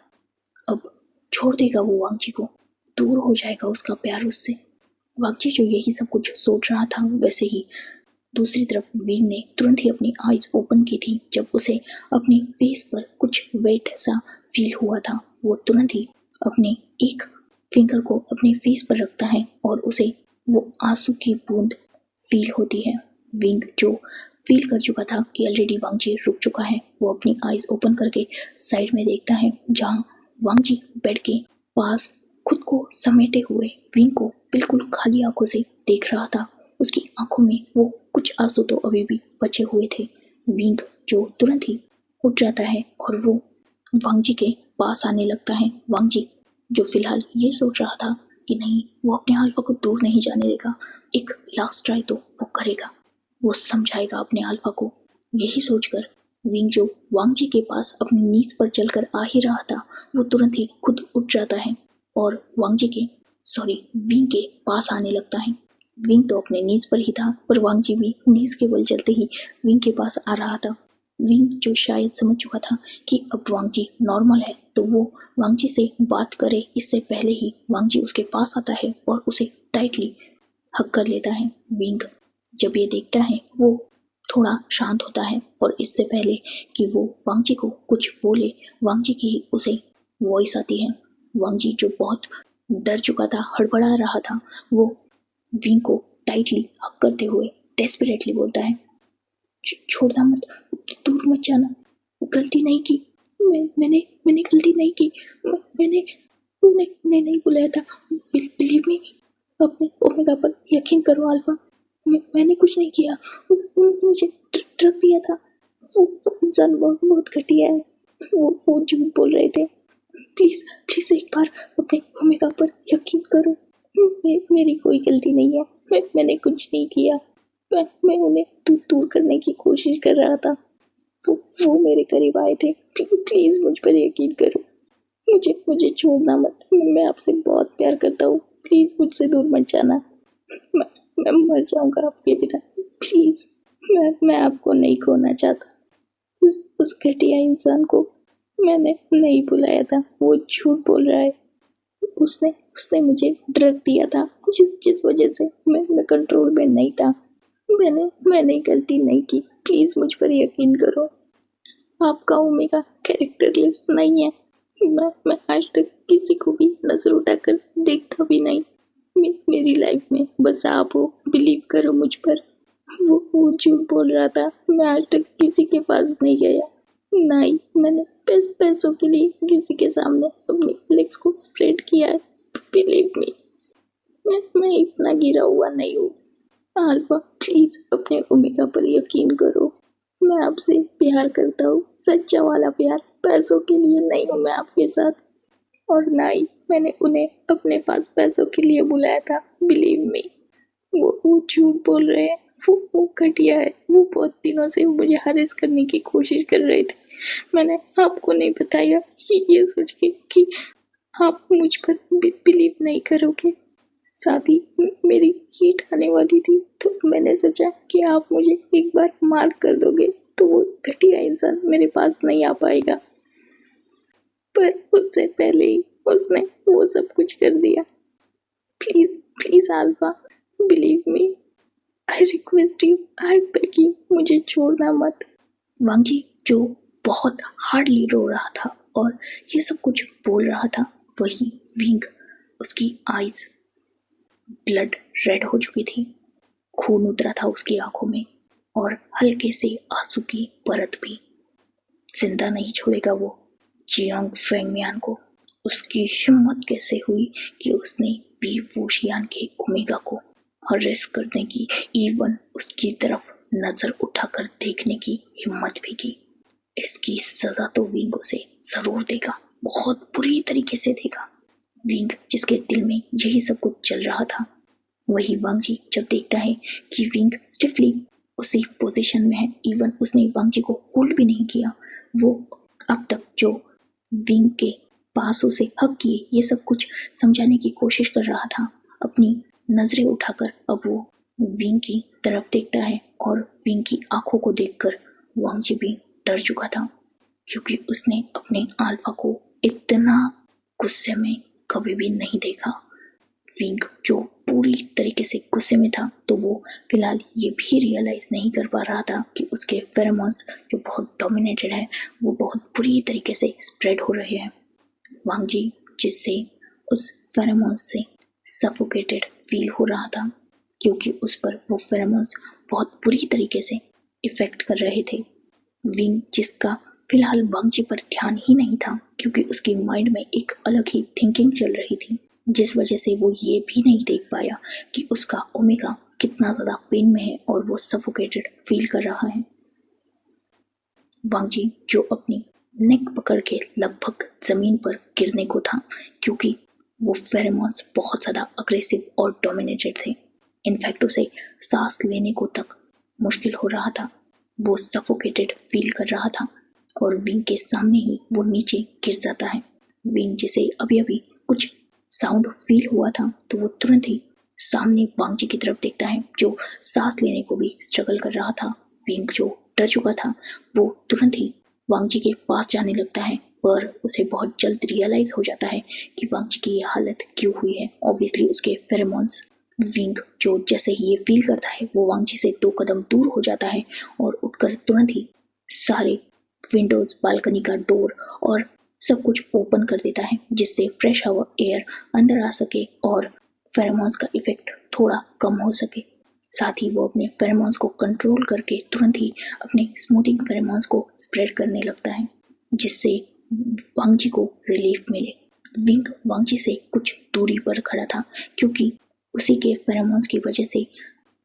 अब छोड़ देगा वो वांगजी को, दूर हो जाएगा उसका प्यार उससे। वांगजी जो यही सब कुछ सोच रहा था, वैसे ही दूसरी तरफ विंग ने तुरंत ही अपनी आईज ओपन की थी जब उसे अपने फेस पर कुछ वेट सा फील हुआ था। वो तुरंत ही अपने एक फिंगर को अपने फेस पर रखता है और उसे वो आंसू की बूंद फील होती है। विंग जो फील कर चुका था कि ऑलरेडी वांगजी रुक चुका है, वो अपनी आईज ओपन करके साइड में देखता है जहाँ वांगजी बेड के पास खुद को समेटे हुए विंग को बिल्कुल खाली आंखों से देख रहा था। उसकी आंखों में वो कुछ आंसू तो अभी भी बचे हुए थे। विंग जो तुरंत ही उठ जाता है और वो वांगजी के पास आने लगता है। वांगजी जो फिलहाल ये सोच रहा था कि नहीं, वो अपने अल्फा को दूर नहीं जाने देगा, एक लास्ट ट्राई तो वो करेगा, वो समझाएगा अपने अल्फा को। यही सोचकर विंग जो वांगजी के पास अपनी नीज पर चलकर आ ही रहा था, वो तुरंत ही खुद उठ जाता है और विंग के पास आने लगता है। विंग तो अपने नीज पर ही था, पर वांगजी भी नीज के बल चलते ही विंग के पास आ रहा था। विंग जो शायद समझ चुका था कि अब वांगजी नॉर्मल है, तो वो वांगजी से बात करे इससे पहले ही वांगजी उसके पास आता है और उसे टाइटली हक कर लेता है। विंग जब ये देखता है वो थोड़ा शांत होता है, और इससे पहले कि वो वांगजी को कुछ बोले, वांगजी की उसे वॉइस आती है। वांगजी जो बहुत डर चुका था, हड़बड़ा रहा था, वो विंग को टाइटली हक करते हुए डेस्परेटली बोलता है, छोड़ना मत, दूर मत जाना, गलती नहीं की, मैंने गलती नहीं की, मैंने उन्हें नहीं बुलाया था, बिलीव मी, अपने ओमेगा पर यकीन करो अल्फा, मैंने कुछ नहीं किया। मुझे ड्रग दिया था। वो इंसान बहुत बहुत घटिया है। वो झूठ बोल रहे थे। प्लीज प्लीज एक बार अपने ओमेगा पर यकीन करो। मेरी कोई गलती नहीं है। मैंने कुछ नहीं किया। मैं उन्हें दूर करने की कोशिश कर रहा था। वो मेरे करीब आए थे। प्लीज मुझ पर यकीन करो। मुझे छोड़ना मत। मैं आपसे बहुत प्यार करता हूँ। प्लीज मुझसे दूर मत जाना। मैं मैं मर जाऊंगा आपके बिना। प्लीज, मैं आपको नहीं खोना चाहता। उस घटिया इंसान को मैंने नहीं बुलाया था। वो झूठ बोल रहा है। उसने उसने मुझे ड्रग दिया था, जिस वजह से मैं कंट्रोल में नहीं था। मैंने गलती नहीं की। प्लीज मुझ पर यकीन करो। आपका ओमेगा कैरेक्टरलेस नहीं है। मैं आज तक किसी को भी नजर उठाकर देखता भी नहीं। मेरी लाइफ में बस आप हो। बिलीव करो मुझ पर। वो झूठ बोल रहा था। मैं आज तक किसी के पास नहीं गया। नहीं, मैंने पैसों के लिए किसी के सामने अपने फ्लेक्स को स्प्रेड किया है। बिलीव मी, मैं इतना गिरा हुआ नहीं हूँ। अल्फा, प्लीज अपने ओमेगा पर यकीन करो। मैं आपसे प्यार करता हूँ, सच्चा वाला प्यार। पैसों के लिए नहीं हूँ मैं आपके साथ। और ना ही मैंने उन्हें अपने पास पैसों के लिए बुलाया था। बिलीव मी, वो झूठ बोल रहे हैं। वो घटिया है। वो बहुत दिनों से मुझे हरेस करने की कोशिश कर रहे थे। मैंने आपको नहीं बताया ये सोच के कि आप मुझ पर बिलीव नहीं करोगे। शादी मेरी हीट आने वाली थी, तो मैंने सोचा कि आप मुझे एक बार मार कर दोगे तो वो घटिया इंसान मेरे पास नहीं आ पाएगा। पर उससे पहले ही उसने वो सब कुछ कर दिया। Please please alpha, believe me, I request you, I beg you, मुझे छोड़ना मत। वांगजी जो बहुत हार्डली रो रहा था और ये सब कुछ बोल रहा था, वही विंग। उसकी आईज ब्लड रेड हो चुकी थी। खून उतरा था उसकी आंखों में और हल्के से आंसू की परत भी। जिंदा नहीं छोड़ेगा वो जियांग फेंगमियान को। उसकी हिम्मत कैसे हुई कि उसने वी वूशियान के ओमेगा को हरेस करने की, इवन उसकी तरफ नजर उठाकर देखने की हिम्मत भी की। इसकी सजा तो विंग उसे जरूर देगा, बहुत बुरी तरीके से देगा। विंग जिसके दिल में यही सब कुछ चल रहा था, वही वांगजी जब देखता है कि विंग स्टिफली उसी पोजीशन में है, इवन उसने वांगजी को होल्ड भी नहीं किया। वो अब तक जो विंग के पास उसे हक किए ये सब कुछ समझाने की कोशिश कर रहा था, अपनी नजरें उठाकर अब वो विंग की तरफ देखता है और विंग की आंखों को देखकर वांगजी भी डर चुका था, क्योंकि उसने अपने अल्फा को इतना गुस्से में कभी भी नहीं देखा। विंग जो पूरी तरीके से गुस्से में था, तो वो फिलहाल ये भी रियलाइज नहीं कर पा रहा था कि उसके फेरोमोन्स जो बहुत डोमिनेटेड है, वो बहुत बुरी तरीके से स्प्रेड हो रहे हैं। वांगजी जिससे उस फेरोमोन्स से सफोकेटेड फील हो रहा था, क्योंकि उस पर वो फेरोमोन्स बहुत बुरी तरीके से इफेक्ट कर रहे थे। विंग जिसका फिलहाल वांगजी पर ध्यान ही नहीं था, क्योंकि उसकी माइंड में एक अलग ही थिंकिंग चल रही थी, जिस वजह से वो ये भी नहीं देख पाया कि उसका ओमेगा कितना ज्यादा पेन में है और वो सफोकेटेड फील कर रहा है। वांगजी जो अपनी नेक पकड़ के लगभग जमीन पर गिरने को था, क्योंकि वो फेरोमोन्स बहुत ज्यादा अग्रेसिव और डोमिनेटेड थे। इनफैक्ट उसे सांस लेने को तक मुश्किल हो रहा था। वो सफोकेटेड फील कर रहा था और विंग के सामने ही वो नीचे गिर जाता है। विंग जिसे अभी अभी कुछ साउंड फील हुआ था, तो वो तुरंत ही सामने वांगजी की तरफ देखता है, जो सांस लेने को भी स्ट्रगल कर रहा था। विंग जो डर चुका था, वो तुरंत ही वांगजी के पास जाने लगता है, पर उसे बहुत जल्द रियलाइज हो जाता है कि वांगजी की ये हालत क्यों हुई है। ऑब्वियसली उसके फेरोमोन्स। विंग जो जैसे ही ये फील करता है, वो वांगजी से 2 कदम दूर हो जाता है और उठकर तुरंत ही सारे विंडोज, बालकनी का डोर और सब कुछ ओपन कर देता है, जिससे फ्रेश हवा एयर अंदर आ सके और फेरोमोन्स का इफेक्ट थोड़ा कम हो सके। साथ ही वो अपने फेरोमोन्स को कंट्रोल करके तुरंत ही अपने स्मूथिंग फेरोमोन्स को स्प्रेड करने लगता है, जिससे वांगजी को रिलीफ मिले। विंग वांगजी से कुछ दूरी पर खड़ा था, क्योंकि उसी के फेरोमोन्स की वजह से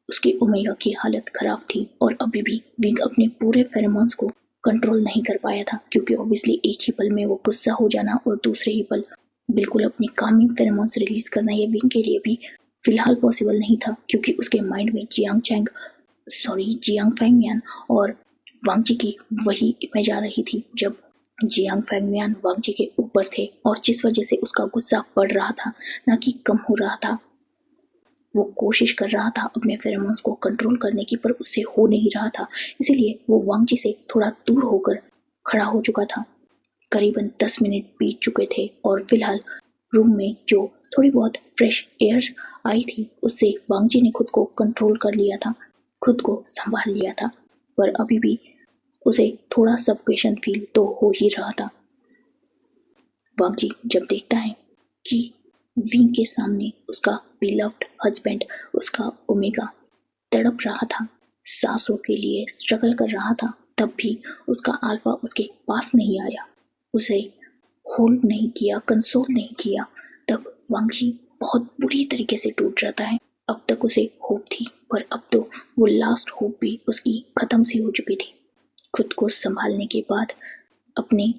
उसकी ओमेगा की हालत खराब थी और अभी भी विंग अपने पूरे फेरोमोन्स को कंट्रोल नहीं कर पाया था, क्योंकि ऑब्वियसली एक ही पल में वो गुस्सा हो जाना और दूसरे ही पल बिल्कुल अपनी कामिंग फेरोमोन्स रिलीज करना ये विंग के लिए भी फिलहाल पॉसिबल नहीं था, क्योंकि उसके माइंड में जियांग फैंगमियान और वांगजी की वही इमेज आ रही थी जब जियांग फैंगमियान वांगजी के ऊपर थे, और जिस वजह से उसका गुस्सा बढ़ रहा था ना कि कम हो रहा था। वो कोशिश कर रहा था अपने फेरोमोन्स को कंट्रोल करने की, पर उससे हो नहीं रहा था, इसीलिए वो वांगजी से थोड़ा दूर होकर खड़ा हो चुका था। करीबन 10 मिनट बीत चुके थे और फिलहाल रूम में जो थोड़ी बहुत फ्रेश एयर आई थी उससे वांगजी ने खुद को कंट्रोल कर लिया था, खुद को संभाल लिया था, पर अभी भी उसे थोड़ा सफोकेशन फील तो हो ही रहा था। वांगजी जब देखता है कि विंग के सामने उसका बिलव्ड हस्बैंड, उसका ओमेगा तड़प रहा था, सांसों के लिए स्ट्रगल कर रहा था, तब भी उसका अल्फा उसके पास नहीं आया, उसे होल्ड नहीं किया, कंसोल नहीं किया, तब वांगजी बहुत बुरी तरीके से टूट जाता है। अब तक उसे होप थी, पर अब तो वो लास्ट होप भी उसकी खत्म सी हो चुकी थी। खुद को संभालने के बाद, अपने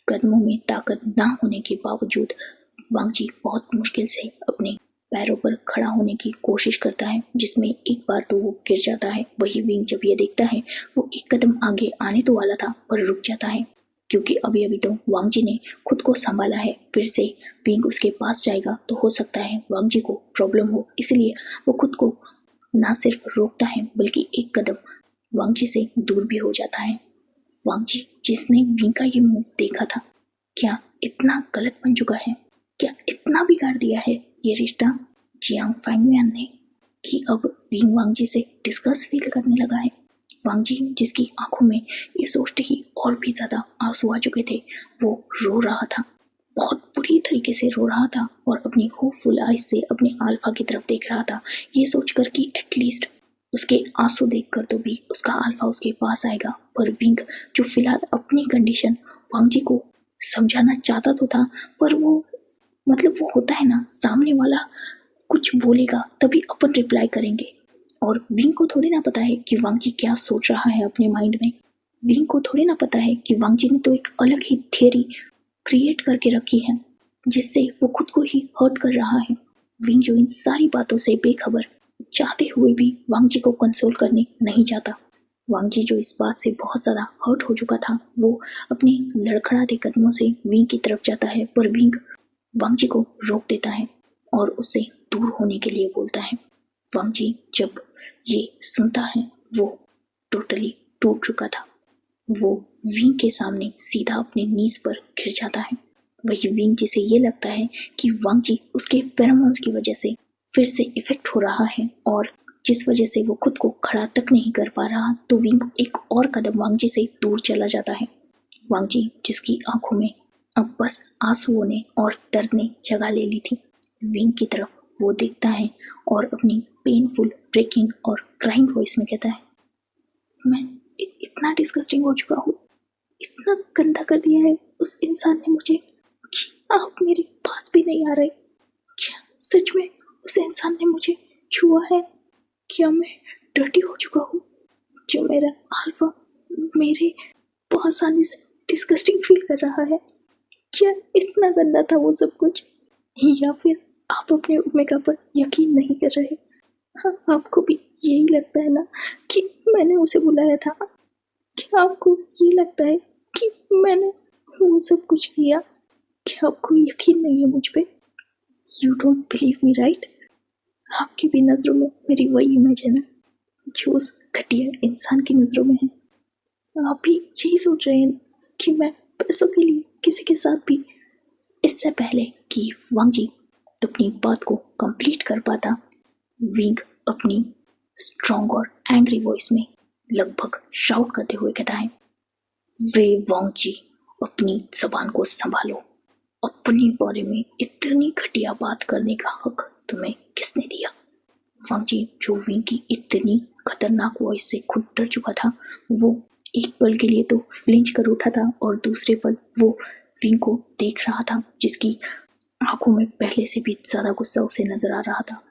कदमों में ताकत ना होने के बावजूद वांगजी बहुत मुश्किल से अपने पैरों पर खड़ा होने की कोशिश करता है, जिसमें एक बार तो वो गिर जाता है। वही विंग जब ये देखता है वो एक कदम आगे आने तो वाला था पर रुक जाता है, क्योंकि अभी अभी तो वांगजी ने खुद को संभाला है, फिर से विंग उसके पास जाएगा तो हो सकता है वांगजी को प्रॉब्लम हो, इसलिए वो खुद को ना सिर्फ रोकता है बल्कि एक कदम वांगजी से दूर भी हो जाता है। वांगजी जिसने विंग का ये मूव देखा था, क्या इतना गलत बन चुका है, क्या इतना बिगाड़ दिया है ये रिश्ता जियांग फैंगमियान ने, कि अब विंग वांगजी से डिस्गस्ट फील करने लगा है। वांगजी जिसकी आंखों में ये सोचते ही और भी ज्यादा आंसू आ चुके थे, वो रो रहा था, बहुत बुरी तरीके से रो रहा था और अपनी होपफुल आइज से अपने अल्फा की तरफ देख रहा था, ये सोचकर कि एटलीस्ट उसके आंसू देखकर तो भी उसका अल्फा उसके पास आएगा। पर विंग जो फिलहाल अपनी कंडीशन वांगजी को समझाना चाहता तो था, पर वो वो होता है ना, सामने वाला कुछ बोलेगा तभी अपन रिप्लाई करेंगे, और विंग को थोड़ी ना पता है कि वांगजी क्या सोच रहा है अपने माइंड में। विंग को थोड़ी ना पता है कि वांगजी ने तो एक अलग ही थियरी क्रिएट करके रखी है जिससे वो खुद को ही हर्ट कर रहा है। विंग जो इन सारी बातों से बेखबर चाहते हुए भी वांगजी को कंसोल करने नहीं चाहता। वांगजी जो इस बात से बहुत ज्यादा हर्ट हो चुका था, वो अपने लड़खड़ाते कदमों से विंग की तरफ जाता है, पर विंग वांगजी को रोक देता है और उससे दूर होने के लिए बोलता है। वांगजी जब ये सुनता है वो टोटली टूट चुका था, वो विंग के सामने सीधा अपने नीज पर गिर जाता है। वही विंग जिसे ये लगता है कि वांगजी उसके फेरोमोन्स की वजह से फिर से इफेक्ट हो रहा है और जिस वजह से वो खुद को खड़ा तक नहीं कर पा रहा, तो विंग एक और कदम वांगजी से दूर चला जाता है। वांगजी जिसकी आंखों में अब बस आंसुओं ने और दर्द ने जगह ले ली थी, विंग की तरफ वो देखता है और अपनी पेनफुल ब्रेकिंग और क्राइंग वॉइस में कहता है, मैं इतना डिस्गस्टिंग हो चुका हूँ, इतना गंदा कर दिया है उस इंसान ने मुझे कि आप मेरे पास भी नहीं आ रहे। क्या सच में उस इंसान ने मुझे छुआ है? क्या मैं डर्टी हो चुका हूँ? जो मेरा अल्फा मेरे पास आने से डिस्गस्टिंग फील कर रहा है? क्या इतना गंदा था वो सब कुछ? या फिर आप अपने ओमेगा पर यकीन नहीं कर रहे? हाँ, आपको भी यही लगता है ना कि मैंने उसे बुलाया था? क्या आपको ये लगता है कि मैंने वो सब कुछ किया? क्या आपको यकीन नहीं है मुझ पे? You don't believe me right? आपकी भी नजरों में मेरी वही इमेज है ना जो उस घटिया इंसान की नजरों में है। आप भी यही सोच रहे हैं कि मैं पैसों के लिए किसी के साथ भी। इससे पहले कि वांगजी अपनी बात को कंप्लीट कर पाता, विंग अपनी स्ट्रॉन्ग और एंग्री वॉइस में लगभग शाउट करते हुए कहता है, वे वांगजी, अपनी जबान को संभालो, अपने बारे में इतनी घटिया बात करने का हक तुम्हें किसने दिया? वांगजी जो विंग की इतनी खतरनाक वॉइस से खुद डर चुका था, वो एक पल के लिए तो फ्लिंच कर उठा था और दूसरे पल वो विंग को देख रहा था जिसकी आंखों में पहले से भी ज्यादा गुस्सा उसे नजर आ रहा था।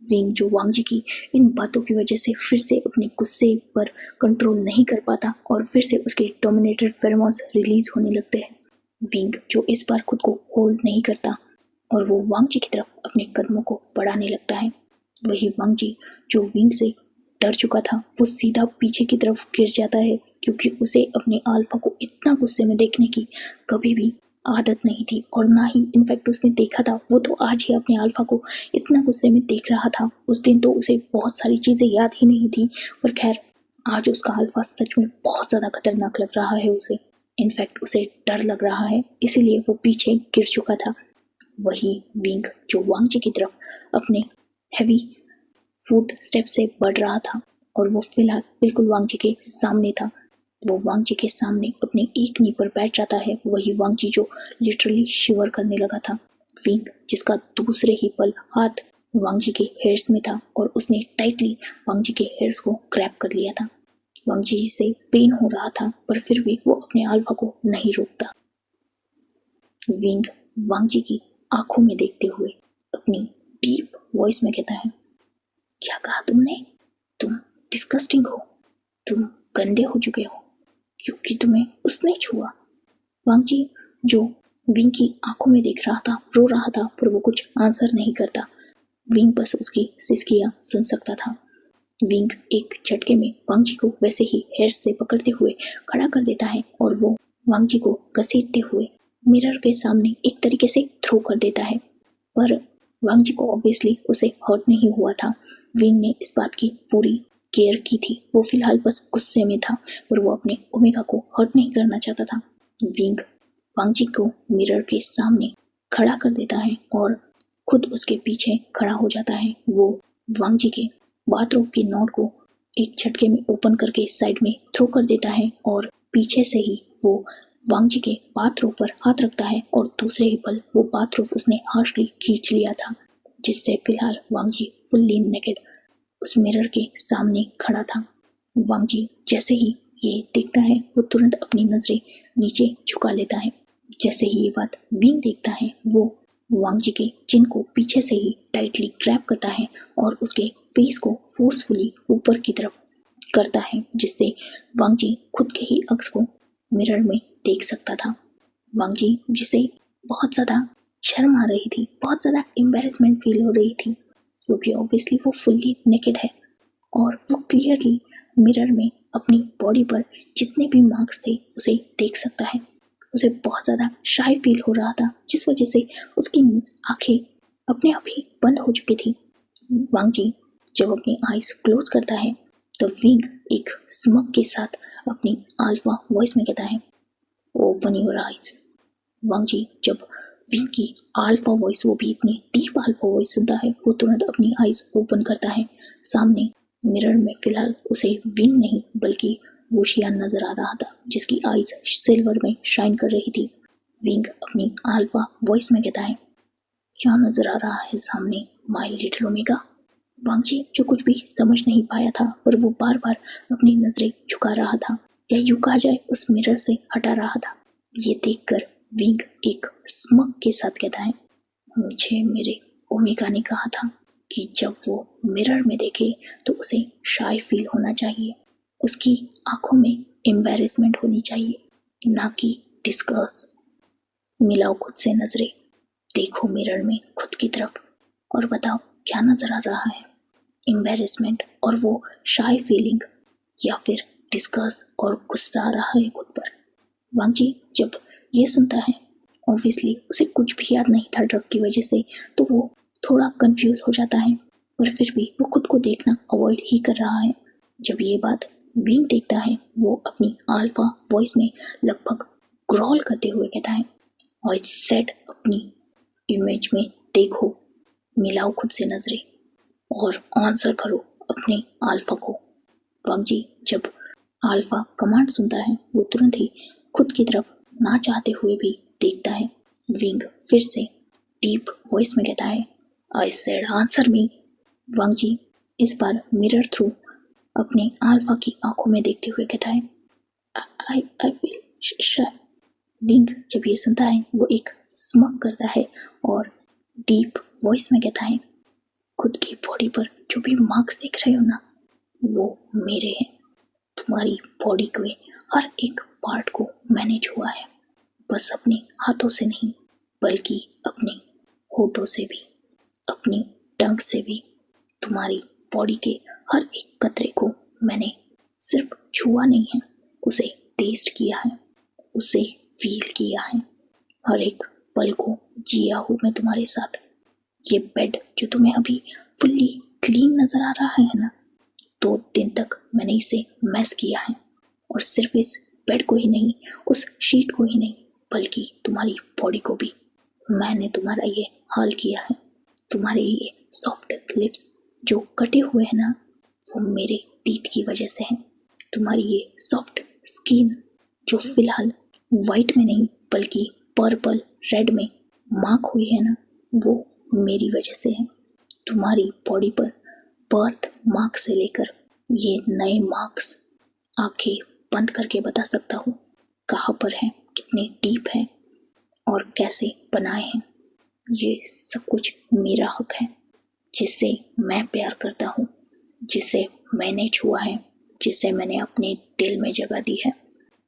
विंग जो वांग जी की इन बातों की वजह से फिर से अपने गुस्से पर कंट्रोल नहीं कर पाता और फिर से उसके डोमिनेटेड फेरोमोन्स रिलीज होने लगते हैं। विंग जो इस बार खुद को होल्ड नहीं करता और वो वांग जी की तरफ अपने कदमों को बढ़ाने लगता है। वही वांग जी जो विंग से डर चुका था वो सीधा पीछे की तरफ गिर जाता है, क्योंकि उसे अपने अल्फा को इतना गुस्से में देखने की कभी भी आदत नहीं थी और ना ही इनफैक्ट उसने देखा था। वो तो आज ही अपने अल्फा को इतना गुस्से में देख रहा था। उस दिन तो उसे बहुत सारी चीजें याद ही नहीं थी, पर खैर आज उसका अल्फा सच में बहुत ज्यादा खतरनाक लग रहा है उसे। इनफैक्ट उसे डर लग रहा है, इसीलिए वो पीछे गिर चुका था। वही विंग जो वांग जी की तरफ अपने हैवी फुट स्टेप से बढ़ रहा था और वो फिलहाल बिल्कुल वांग जी के सामने था। वो वांग जी के सामने अपने एक नी पर बैठ जाता है। वही वांग जी जो लिटरली शिवर करने लगा था। विंग जिसका दूसरे ही पल हाथ वांग जी के हेयर्स में था और उसने टाइटली वांग जी के हेयर्स को ग्रैब कर लिया था। वांग जी से पेन हो रहा था, पर फिर भी वो अपने अल्फा को नहीं रोकता। विंग वांग जी की आंखों में देखते हुए अपनी डीप वॉइस में कहता है, क्या कहा तुमने? तुम डिस्गस्टिंग हो, तुम गंदे हो चुके हो क्योंकि तुम्हें उसने छुआ। वांग जी जो विंग की आंखों में देख रहा था, रो रहा था, पर वो कुछ आंसर नहीं करता। विंग बस उसकी सिसकियां सुन सकता था। विंग एक झटके में वांग जी को वैसे ही हेयर्स से पकड़ते हुए खड़ा कर देता है और वो वांग जी को घसीटते हुए मिरर के सामने एक तरीके से थ्रो कर देता है। पर वांग जी को ऑब्वियसली उसे हर्ट नहीं हुआ था। विंग ने इस बात की पूरी केयर की थी। वो फिलहाल बस गुस्से में था, पर वो अपने ओमेगा को हर्ट नहीं करना चाहता था। विंग वांग जी को मिरर के सामने खड़ा कर देता है और खुद उसके पीछे खड़ा हो जाता है। वो वांग जी के बाथरूम की नॉट को एक झटके में ओपन करके साइड में थ्रो कर देता है और पीछे से ही वो वांग जी के बाथरूम पर हाथ रखता है और दूसरे ही पल वो बाथरूम उसने हार्शली खींच लिया था, जिससे फिलहाल वांग जी फुल्ली नेकेड उस मिरर के सामने खड़ा था। वांग जी जैसे ही ये देखता है वो तुरंत अपनी नजरें नीचे झुका लेता है। जैसे ही ये बात विंग देखता है वो वांग जी के चिन को पीछे से ही टाइटली ग्रैब करता है और उसके फेस को फोर्सफुली ऊपर की तरफ करता है, जिससे वांग जी खुद के ही अक्स को मिरर में देख सकता था। वांग जी जिसे बहुत ज्यादा शर्म आ रही थी, बहुत ज्यादा एम्बेरसमेंट फील हो रही थी, क्योंकि ऑब्वियसली वो फुल्ली नेकेड है और वो क्लियरली मिरर में अपनी बॉडी पर जितने भी मार्क्स थे उसे देख सकता है। उसे बहुत ज़्यादा शाय फील हो रहा था, जिस वजह से उसकी आंखें अपने आप ही बंद हो चुकी थी। वांग जी जब अपनी आईज क्लोज करता है तो विंग एक स्मग के साथ अपनी अल्फा वॉइस में कहता है, ओपन योर आईज। वांग जी जब विंग की अल्फा वॉइस, वो भी इतनी डीप अल्फा वॉइस सुनता है, वो तुरंत अपनी आईज ओपन करता है। सामने मिरर में फिलहाल उसे विंग नहीं बल्कि वुशियान नजर आ रहा था, जिसकी आईज सिल्वर में शाइन कर रही थी। विंग अपनी अल्फा वॉइस में कहता है, क्या नजर आ रहा है सामने माय लिटिल ओमेगा? वांग जी जो कुछ भी समझ नहीं पाया था, पर वो बार बार अपनी नजरें झुका रहा था, या यूं कहा जाए उस मिरर से हटा रहा था। ये देखकर विंग एक स्मग के साथ कहता है, मुझे मेरे ओमेगा ने कहा था कि जब वो मिरर में देखे तो उसे शाय फील होना चाहिए, उसकी आंखों में एम्बेरसमेंट होनी चाहिए, ना कि डिस्गस्ट। मिलाओ खुद से नजरें, देखो मिरर में खुद की तरफ और बताओ क्या नजर आ रहा है, एम्बेरसमेंट और वो शाय फीलिंग, या फिर डिस्गस्ट और गुस्सा आ रहा है खुद पर? वांग जी जब ये सुनता है, ऑब्वियसली उसे कुछ भी याद नहीं था ड्रग की वजह से, तो वो थोड़ा कंफ्यूज हो जाता है, पर फिर भी वो खुद को देखना अवॉइड ही कर रहा है। जब ये बात विंग देखता है, वो अपनी अल्फा वॉइस में लगभग ग्रॉल करते हुए कहता है, आई सेड अपनी इमेज में देखो, मिलाओ खुद से नजरें और आंसर करो अपने अल्फा को। वांग जी जब अल्फा कमांड सुनता है वो तुरंत ही खुद की तरफ ना चाहते हुए भी देखता है। विंग फिर से डीप वॉइस में कहता है, I said answer me. Wang जी इस बार मिरर थ्रू अपने अल्फा की आंखों में देखते हुए कहता है, आई फील शाय। विंग जब ये सुनता है वो एक स्मग करता है और डीप वॉइस में कहता है, खुद की बॉडी पर जो भी मार्क्स देख रहे हो ना, वो मेरे हैं। तुम्हारी बॉडी के हर एक पार्ट को मैंने छुआ है, बस अपने हाथों से नहीं बल्कि अपने होठों से भी, अपनी टंग से भी। तुम्हारी बॉडी के हर एक कतरे को मैंने सिर्फ छुआ नहीं है, उसे टेस्ट किया है, उसे फील किया है। हर एक पल को जिया हूँ मैं तुम्हारे साथ। ये बेड जो तुम्हें अभी फुल्ली क्लीन नजर आ रहा है ना, 2 दिन तक मैंने इसे मैस किया है। और सिर्फ इस बेड को ही नहीं, उस शीट को ही नहीं, बल्कि तुम्हारी बॉडी को भी मैंने तुम्हारा ये हाल किया है। तुम्हारे ये सॉफ्ट लिप्स जो कटे हुए हैं ना, वो मेरे टीथ की वजह से है। तुम्हारी ये सॉफ्ट स्किन जो फिलहाल वाइट में नहीं बल्कि पर्पल रेड में मार्क हुई है ना, वो मेरी वजह से है। तुम्हारी बॉडी पर बर्थ मार्क से लेकर ये नए मार्क्स आंखें बंद करके बता सकता हूँ कहाँ पर है, कितने डीप है और कैसे बनाए हैं। ये सब कुछ मेरा हक है, जिससे मैं प्यार करता हूँ, जिसे मैंने छुआ है, जिसे मैंने अपने दिल में जगह दी है,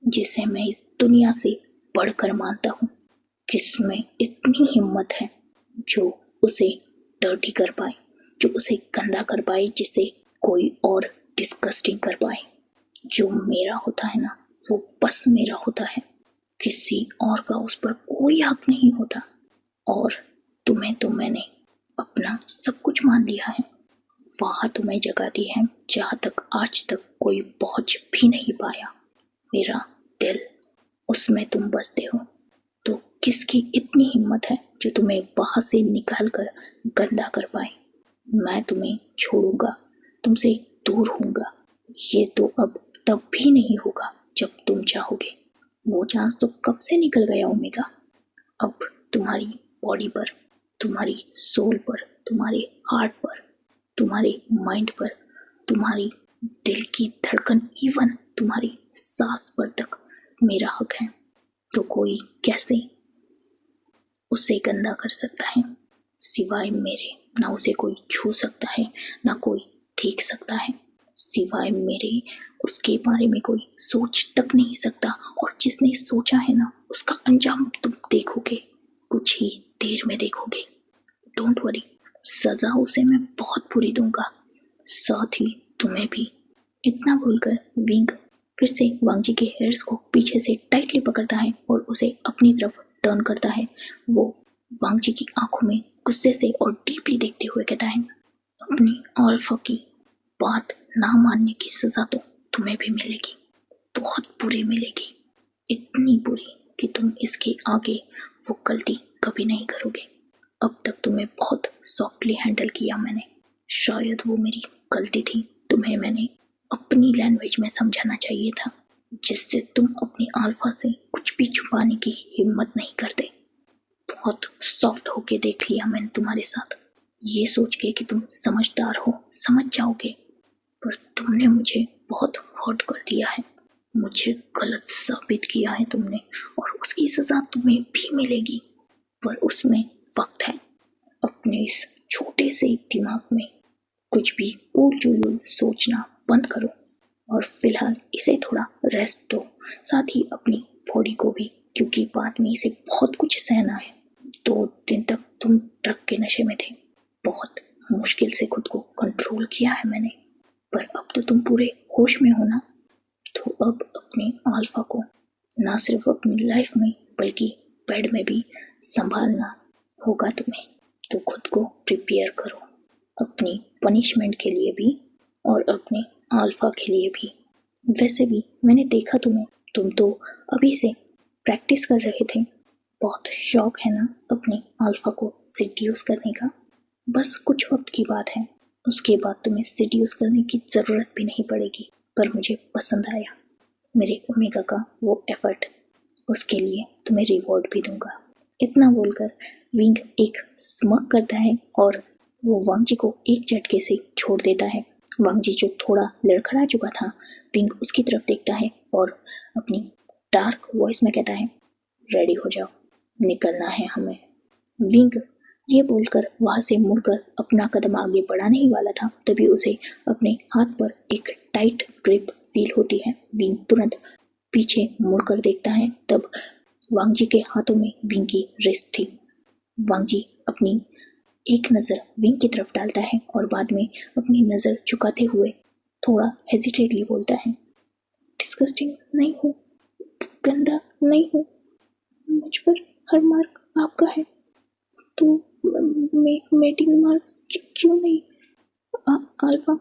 जिसे मैं इस दुनिया से बढ़कर मानता हूँ। किसमें इतनी हिम्मत है जो उसे डर्टी कर पाए, जो उसे गंदा कर पाए, जिसे कोई और डिस्गस्टिंग कर पाए। जो मेरा होता है ना, वो बस मेरा होता है, किसी और का उस पर कोई हक नहीं होता। और तुम्हें तो मैंने अपना सब कुछ मान लिया है, वहां तुम्हें जगह दी है जहां तक आज तक कोई पहुंच भी नहीं पाया। मेरा दिल, उसमें तुम बसते हो। तो किसकी इतनी हिम्मत है जो तुम्हें वहां से निकाल कर गंदा कर पाए। मैं तुम्हें छोड़ूंगा, तुमसे दूर होऊंगा, ये तो अब तब भी नहीं होगा जब तुम चाहोगे। वो चांस तो कब से निकल गया ओमेगा। अब तुम्हारी बॉडी पर, तुम्हारी सोल पर, तुम्हारे हार्ट पर, तुम्हारे माइंड पर, तुम्हारी दिल की धड़कन, इवन तुम्हारी सांस पर तक मेरा हक है। तो कोई कैसे उसे गंदा कर सकता है सिवाय मेरे। ना उसे कोई छू सकता है, ना कोई देख सकता है सिवाय मेरे। उसके बारे में कोई सोच तक नहीं सकता, और जिसने सोचा है ना, उसका अंजाम तुम देखोगे, कुछ ही देर में देखोगे। डोंट वरी, सजा उसे मैं बहुत बुरी दूंगा, साथ ही तुम्हें भी। इतना बोलकर विंग फिर से वांगजी के हेयर्स को पीछे से टाइटली पकड़ता है और उसे अपनी तरफ टर्न करता है। वो वांगजी की आंखों में गुस्से से और डीपली देखते हुए कहता है, अपनी अल्फा की बात ना मानने की सजा तो तुम्हें भी मिलेगी, बहुत बुरी मिलेगी, इतनी बुरी कि तुम इसके आगे वो गलती कभी नहीं करोगे। अब तक तुम्हें बहुत सॉफ्टली हैंडल किया मैंने, शायद वो मेरी गलती थी, तुम्हें मैंने अपनी लैंग्वेज में समझाना चाहिए था, जिससे तुम अपनी अल्फा से कुछ भी छुपाने की हिम्मत नहीं करते। बहुत सॉफ्ट होके देख लिया मैंने तुम्हारे साथ, ये सोच के कि तुम समझदार हो, समझ जाओगे, पर तुमने मुझे बहुत हर्ट कर दिया है, मुझे गलत साबित किया है तुमने, और उसकी सजा तुम्हें भी मिलेगी। पर उसमें वक्त है। अपने इस छोटे से दिमाग में कुछ भी उल जुलूल सोचना बंद करो और फिलहाल इसे थोड़ा रेस्ट दो, साथ ही अपनी बॉडी को भी, क्योंकि बाद में इसे बहुत कुछ सहना है। 2 दिन तक तुम ड्रग के नशे में थे, बहुत मुश्किल से खुद को कंट्रोल किया है मैंने, पर अब तो तुम पूरे होश में हो ना। तो अब अपने अल्फा को ना सिर्फ अपनी लाइफ में बल्कि बेड में भी संभालना होगा तुम्हें। तो खुद को प्रिपेयर करो, अपनी पनिशमेंट के लिए भी और अपने अल्फा के लिए भी। वैसे भी मैंने देखा तुम्हें, तुम तो अभी से प्रैक्टिस कर रहे थे। बहुत शौक है ना अपने अल्फा को सिड्यूस करने का। बस कुछ वक्त की बात है, उसके बाद तुम्हें सिड्यूस करने की जरूरत भी नहीं पड़ेगी। पर मुझे पसंद आया मेरे ओमेगा का वो एफर्ट, उसके लिए तुम्हें रिवॉर्ड भी दूंगा। इतना बोलकर विंग एक स्मग करता है और वो वांगजी को एक झटके से छोड़ देता है। वांगजी जो थोड़ा लड़खड़ा चुका था, विंग उसकी तरफ देखता है और अपनी डार्क वॉइस में कहता है, रेडी हो जाओ, निकलना है हमें। विंग ये बोलकर वहां से मुड़कर अपना कदम आगे बढ़ाने ही वाला था, तभी उसे अपने हाथ पर एक टाइट ग्रिप फील होती है। विंग तुरंत पीछे मुड़कर देखता है, तब वांग जी के हाथों में विंग की रिस्ट थी। वांग जी अपनी एक नज़र विंग की तरफ डालता है और बाद में अपनी नज़र झुकाते हुए थोड़ा हेजिटेटली बोलता है, डिस्गस्टिंग नहीं हूँ, गंदा नहीं हूँ, मुझ पर हर मार्क आपका है, तो मेटिंग मार्क क्यों नहीं? अल्फा।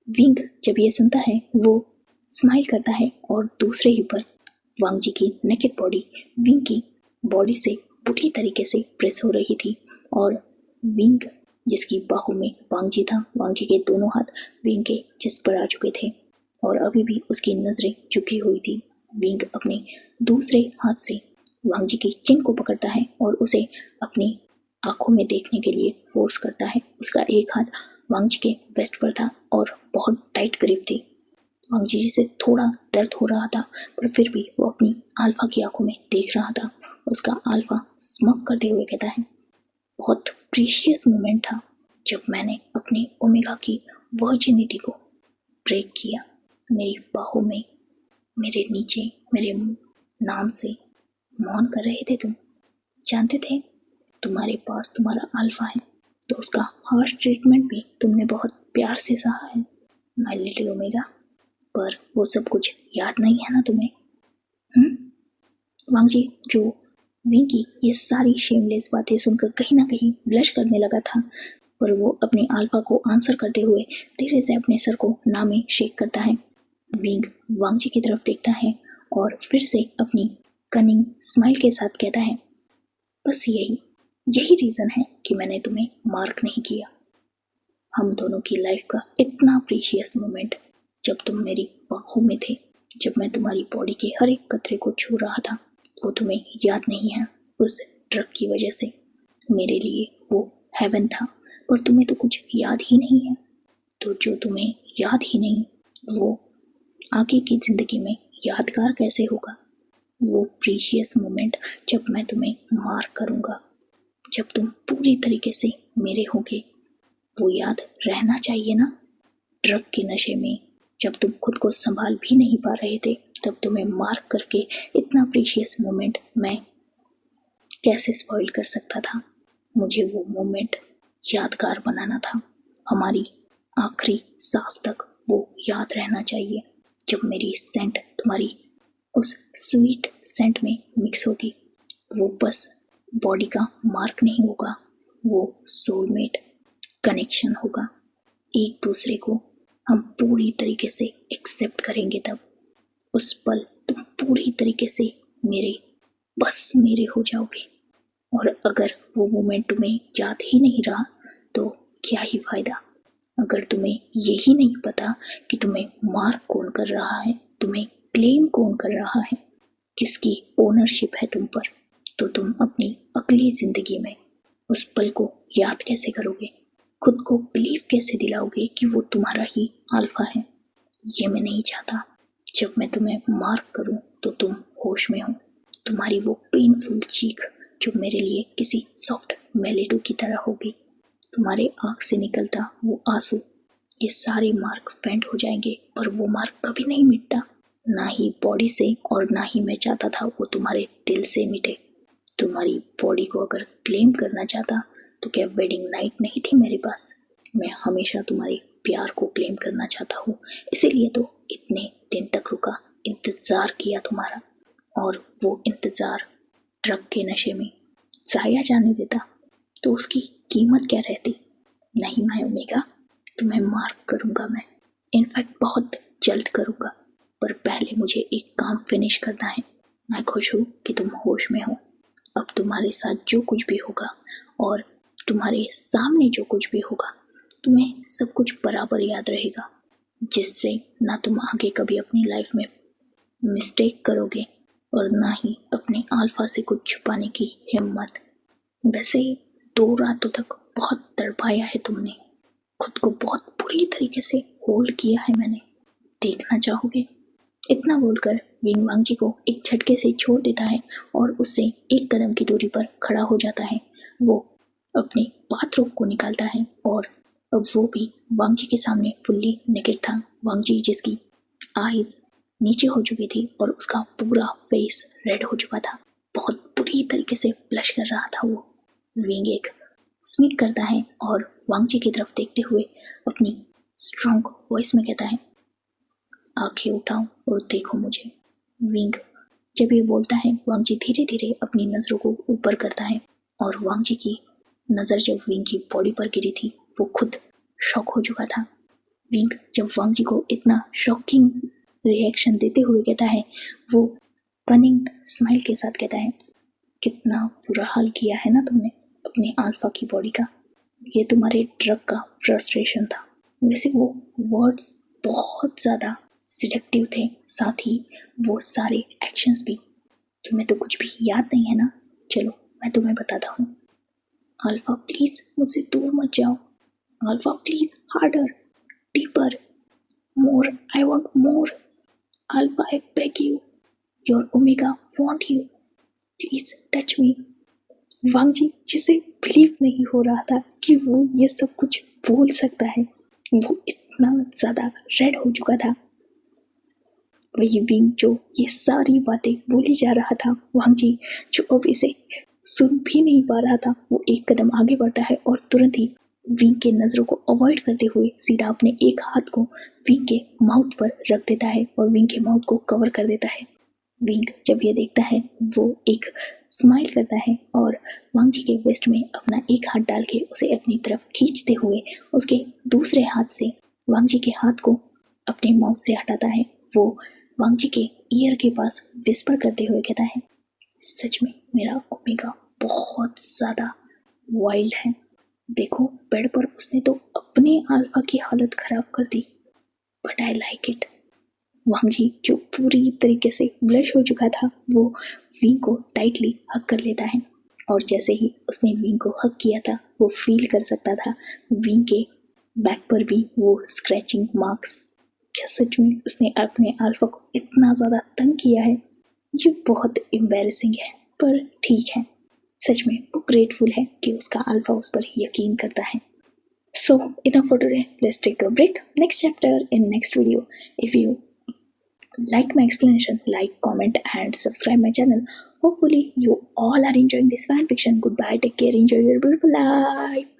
विंग जब ये सुनता है वो स्माइल करता है और दूसरे ही पर वांग जी की नेकेड बॉडी विंग की बॉडी से बुरी तरीके से प्रेस हो रही थी और विंग जिसकी बाहों में वांग जी था, वांग जी के दोनों हाथ विंग के चेस्ट पर आ चुके थे और अभी भी उसकी नजरें झुकी हुई थी। विंग अपने दूसरे हाथ से वांग जी की चिन को पकड़ता है और उसे अपनी आंखों में देखने के लिए फोर्स करता है। उसका एक हाथ वांग जी के वेस्ट पर था और बहुत टाइट ग्रिप थी। वांग जी से थोड़ा दर्द हो रहा था, पर फिर भी वो अपनी अल्फा की आंखों में देख रहा था। उसका अल्फा स्मग करते हुए कहता है, बहुत प्रीशियस मोमेंट था जब मैंने अपनी ओमेगा की वर्जिनिटी को ब्रेक किया। मेरी बाहों में, मेरे नीचे, मेरे नाम से मौन कर रहे थे तुम। जानते थे तुम्हारे पास तुम्हारा अल्फा है, तो उसका हार्श ट्रीटमेंट भी तुमने बहुत प्यार से सहा है माय लिटिल ओमेगा। पर वो सब कुछ याद नहीं है ना तुम्हें? वांग जी जो विंग की ये सारी शेमलेस बातें सुनकर कहीं ना कहीं ब्लश करने लगा था, पर वो अपने अल्फा को आंसर करते हुए धीरे से अपने सर को ना में शेक करता है। विंग वांग जी की तरफ देखता है और फिर से अपनी कनिंग स्माइल के साथ कहता है, बस यही रीजन है कि मैंने तुम्हें मार्क नहीं किया। हम दोनों की लाइफ का इतना प्रीशियस मोमेंट जब तुम मेरी बाहों में थे, जब मैं तुम्हारी बॉडी के हर एक कतरे को छू रहा था, वो तुम्हें याद नहीं है। उस ड्रग की वजह से मेरे लिए वो हेवन था, पर तुम्हें तो कुछ याद ही नहीं है। तो जो तुम्हें याद ही नहीं, वो आगे की जिंदगी में यादगार कैसे होगा? वो प्रीशियस मोमेंट जब मैं तुम्हें मार्क करूंगा, जब तुम पूरी तरीके से मेरे होगे, वो याद रहना चाहिए ना? ड्रग के नशे में जब तुम खुद को संभाल भी नहीं पा रहे थे, तब तुम्हें मार्क करके इतना प्रीशियस मोमेंट मैं कैसे स्पॉइल कर सकता था? मुझे वो मोमेंट यादगार बनाना था। हमारी आखिरी सांस तक वो याद रहना चाहिए। जब मेरी सेंट तुम्हारी उस स्वीट सेंट में मिक्स होगी, वो बस बॉडी का मार्क नहीं होगा, वो सोलमेट कनेक्शन होगा। एक दूसरे को हम पूरी तरीके से एक्सेप्ट करेंगे तब। उस पल तुम पूरी तरीके से मेरे, बस मेरे हो जाओगे। और अगर वो मोमेंट तुम्हें याद ही नहीं रहा तो क्या ही फायदा? अगर तुम्हें यही नहीं पता कि तुम्हें मार्क कौन कर रहा है, तुम्हें क्लेम कौन कर रहा है, किसकी ओनरशिप है तुम पर, तो तुम अपनी अगली जिंदगी में उस पल को याद कैसे करोगे? खुद को बिलीव कैसे दिलाओगे कि वो तुम्हारा ही अल्फा है? ये मैं नहीं चाहता। जब मैं तुम्हें मार्क करूं तो तुम होश में हो। तुम्हारी वो पेनफुल चीख जो मेरे लिए किसी सॉफ्ट मेलेडो की तरह होगी, तुम्हारे आंख से निकलता वो आंसू, ये सारे मार्क फेंट हो जाएंगे, पर वो मार्क कभी नहीं मिटता, ना ही बॉडी से और ना ही मैं चाहता था वो तुम्हारे दिल से मिटे। तुम्हारी बॉडी को अगर क्लेम करना चाहता तो क्या वेडिंग नाइट नहीं थी मेरे पास? मैं हमेशा तुम्हारे प्यार को क्लेम करना चाहता हूँ, इसीलिए तो इतने दिन तक रुका, इंतजार किया तुम्हारा। और वो इंतजार ड्रग के नशे में जाया जाने देता तो उसकी कीमत क्या रहती? नहीं माय ओमेगा, तुम्हें मार्क करूंगा मैं, इनफैक्ट बहुत जल्द करूंगा, पर पहले मुझे एक काम फिनिश करना है। मैं खुश हूँ कि तुम होश में हो। अब तुम्हारे साथ जो कुछ भी होगा और तुम्हारे सामने जो कुछ भी होगा, तुम्हें सब कुछ बराबर याद रहेगा, जिससे ना तुम आगे कभी अपनी लाइफ में मिस्टेक करोगे और ना ही अपने अल्फा से कुछ छुपाने की हिम्मत। वैसे 2 रातों तक बहुत तड़पाया है तुमने, खुद को बहुत बुरी तरीके से होल्ड किया है मैंने, देखना चाहोगे? इतना बोलकर विंग वांग जी को एक झटके से छोड़ देता है और उससे 1 कदम की दूरी पर खड़ा हो जाता है। वो अपने बाथरोब को निकालता है और अब वो भी वांग जी के सामने फुल्ली नेकेड था। वांग जी जिसकी आईज नीचे हो चुकी थी और उसका पूरा फेस रेड हो चुका था, बहुत बुरी तरीके से ब्लश कर रहा था वो। विंग एक स्मित करता है और वांग जी की तरफ देखते हुए अपनी स्ट्रॉन्ग वॉइस में कहता है, आंखें उठाओ और देखो मुझे। विंग जब ये बोलता है, वांग जी धीरे धीरे अपनी नजरों को ऊपर करता है और वांग जी की नजर जब विंग की बॉडी पर गिरी थी वो खुद शॉक हो चुका था। विंग जब वांग जी को इतना शॉकिंग रिएक्शन देते हुए कहता है, वो कनिंग स्माइल के साथ कहता है, कितना बुरा हाल किया है ना तुमने अपने अल्फा की बॉडी का, ये तुम्हारे ड्रग का फ्रस्ट्रेशन था। वैसे वो वर्ड्स बहुत ज़्यादा सिलेक्टिव थे, साथ ही वो सारे एक्शंस भी। तुम्हें तो कुछ भी याद नहीं है ना, चलो मैं तुम्हें बताता हूँ। अल्फा प्लीज मुझसे दूर मत जाओ, alpha please harder, deeper, more, I want more, alpha I beg you, your omega want you, please touch me. Wang ji जिसे बिलीव नहीं हो रहा था कि वो ये सब कुछ बोल सकता है, वो इतना ज्यादा रेड हो चुका था। वही विंग जो ये सारी बातें बोली जा रहा था, वांग जी जो अब इसे सुन भी नहीं पा रहा था, वो एक कदम आगे बढ़ता है और तुरंत ही विंग के नजरों को अवॉइड करते हुए सीधा अपने एक हाथ को विंग के माउथ पर रख देता है और विंग के माउथ को कवर कर देता है। विंग जब ये देखता है वो एक स्माइल करता है और वांग जी के वेस्ट में अपना एक हाथ डाल के उसे अपनी तरफ खींचते हुए उसके दूसरे हाथ से वांग जी के हाथ को अपने माउथ से हटाता है। वो वांग जी के ईयर के पास विस्पर करते हुए कहता है, सच में मेरा ओमेगा बहुत ज्यादा वाइल्ड है, देखो बेड पर उसने तो अपने अल्फा की हालत खराब कर दी, बट आई लाइक इट। वांग जी जो पूरी तरीके से ब्लश हो चुका था, वो विंग को टाइटली हग कर लेता है और जैसे ही उसने विंग को हग किया था वो फील कर सकता था विंग के बैक पर भी वो स्क्रैचिंग मार्क्स। क्या सच में उसने अपने अल्फा को इतना ज्यादा तंग किया है? ये बहुत एम्बैरेसिंग है, पर ठीक है, सच में वो ग्रेटफुल है कि उसका अल्फा उस पर यकीन करता है। So enough for today, let's take a break. Next chapter in next video. If you like my explanation, like, comment and subscribe my channel. Hopefully you all are enjoying this fan fiction. Goodbye, take care, enjoy your beautiful life.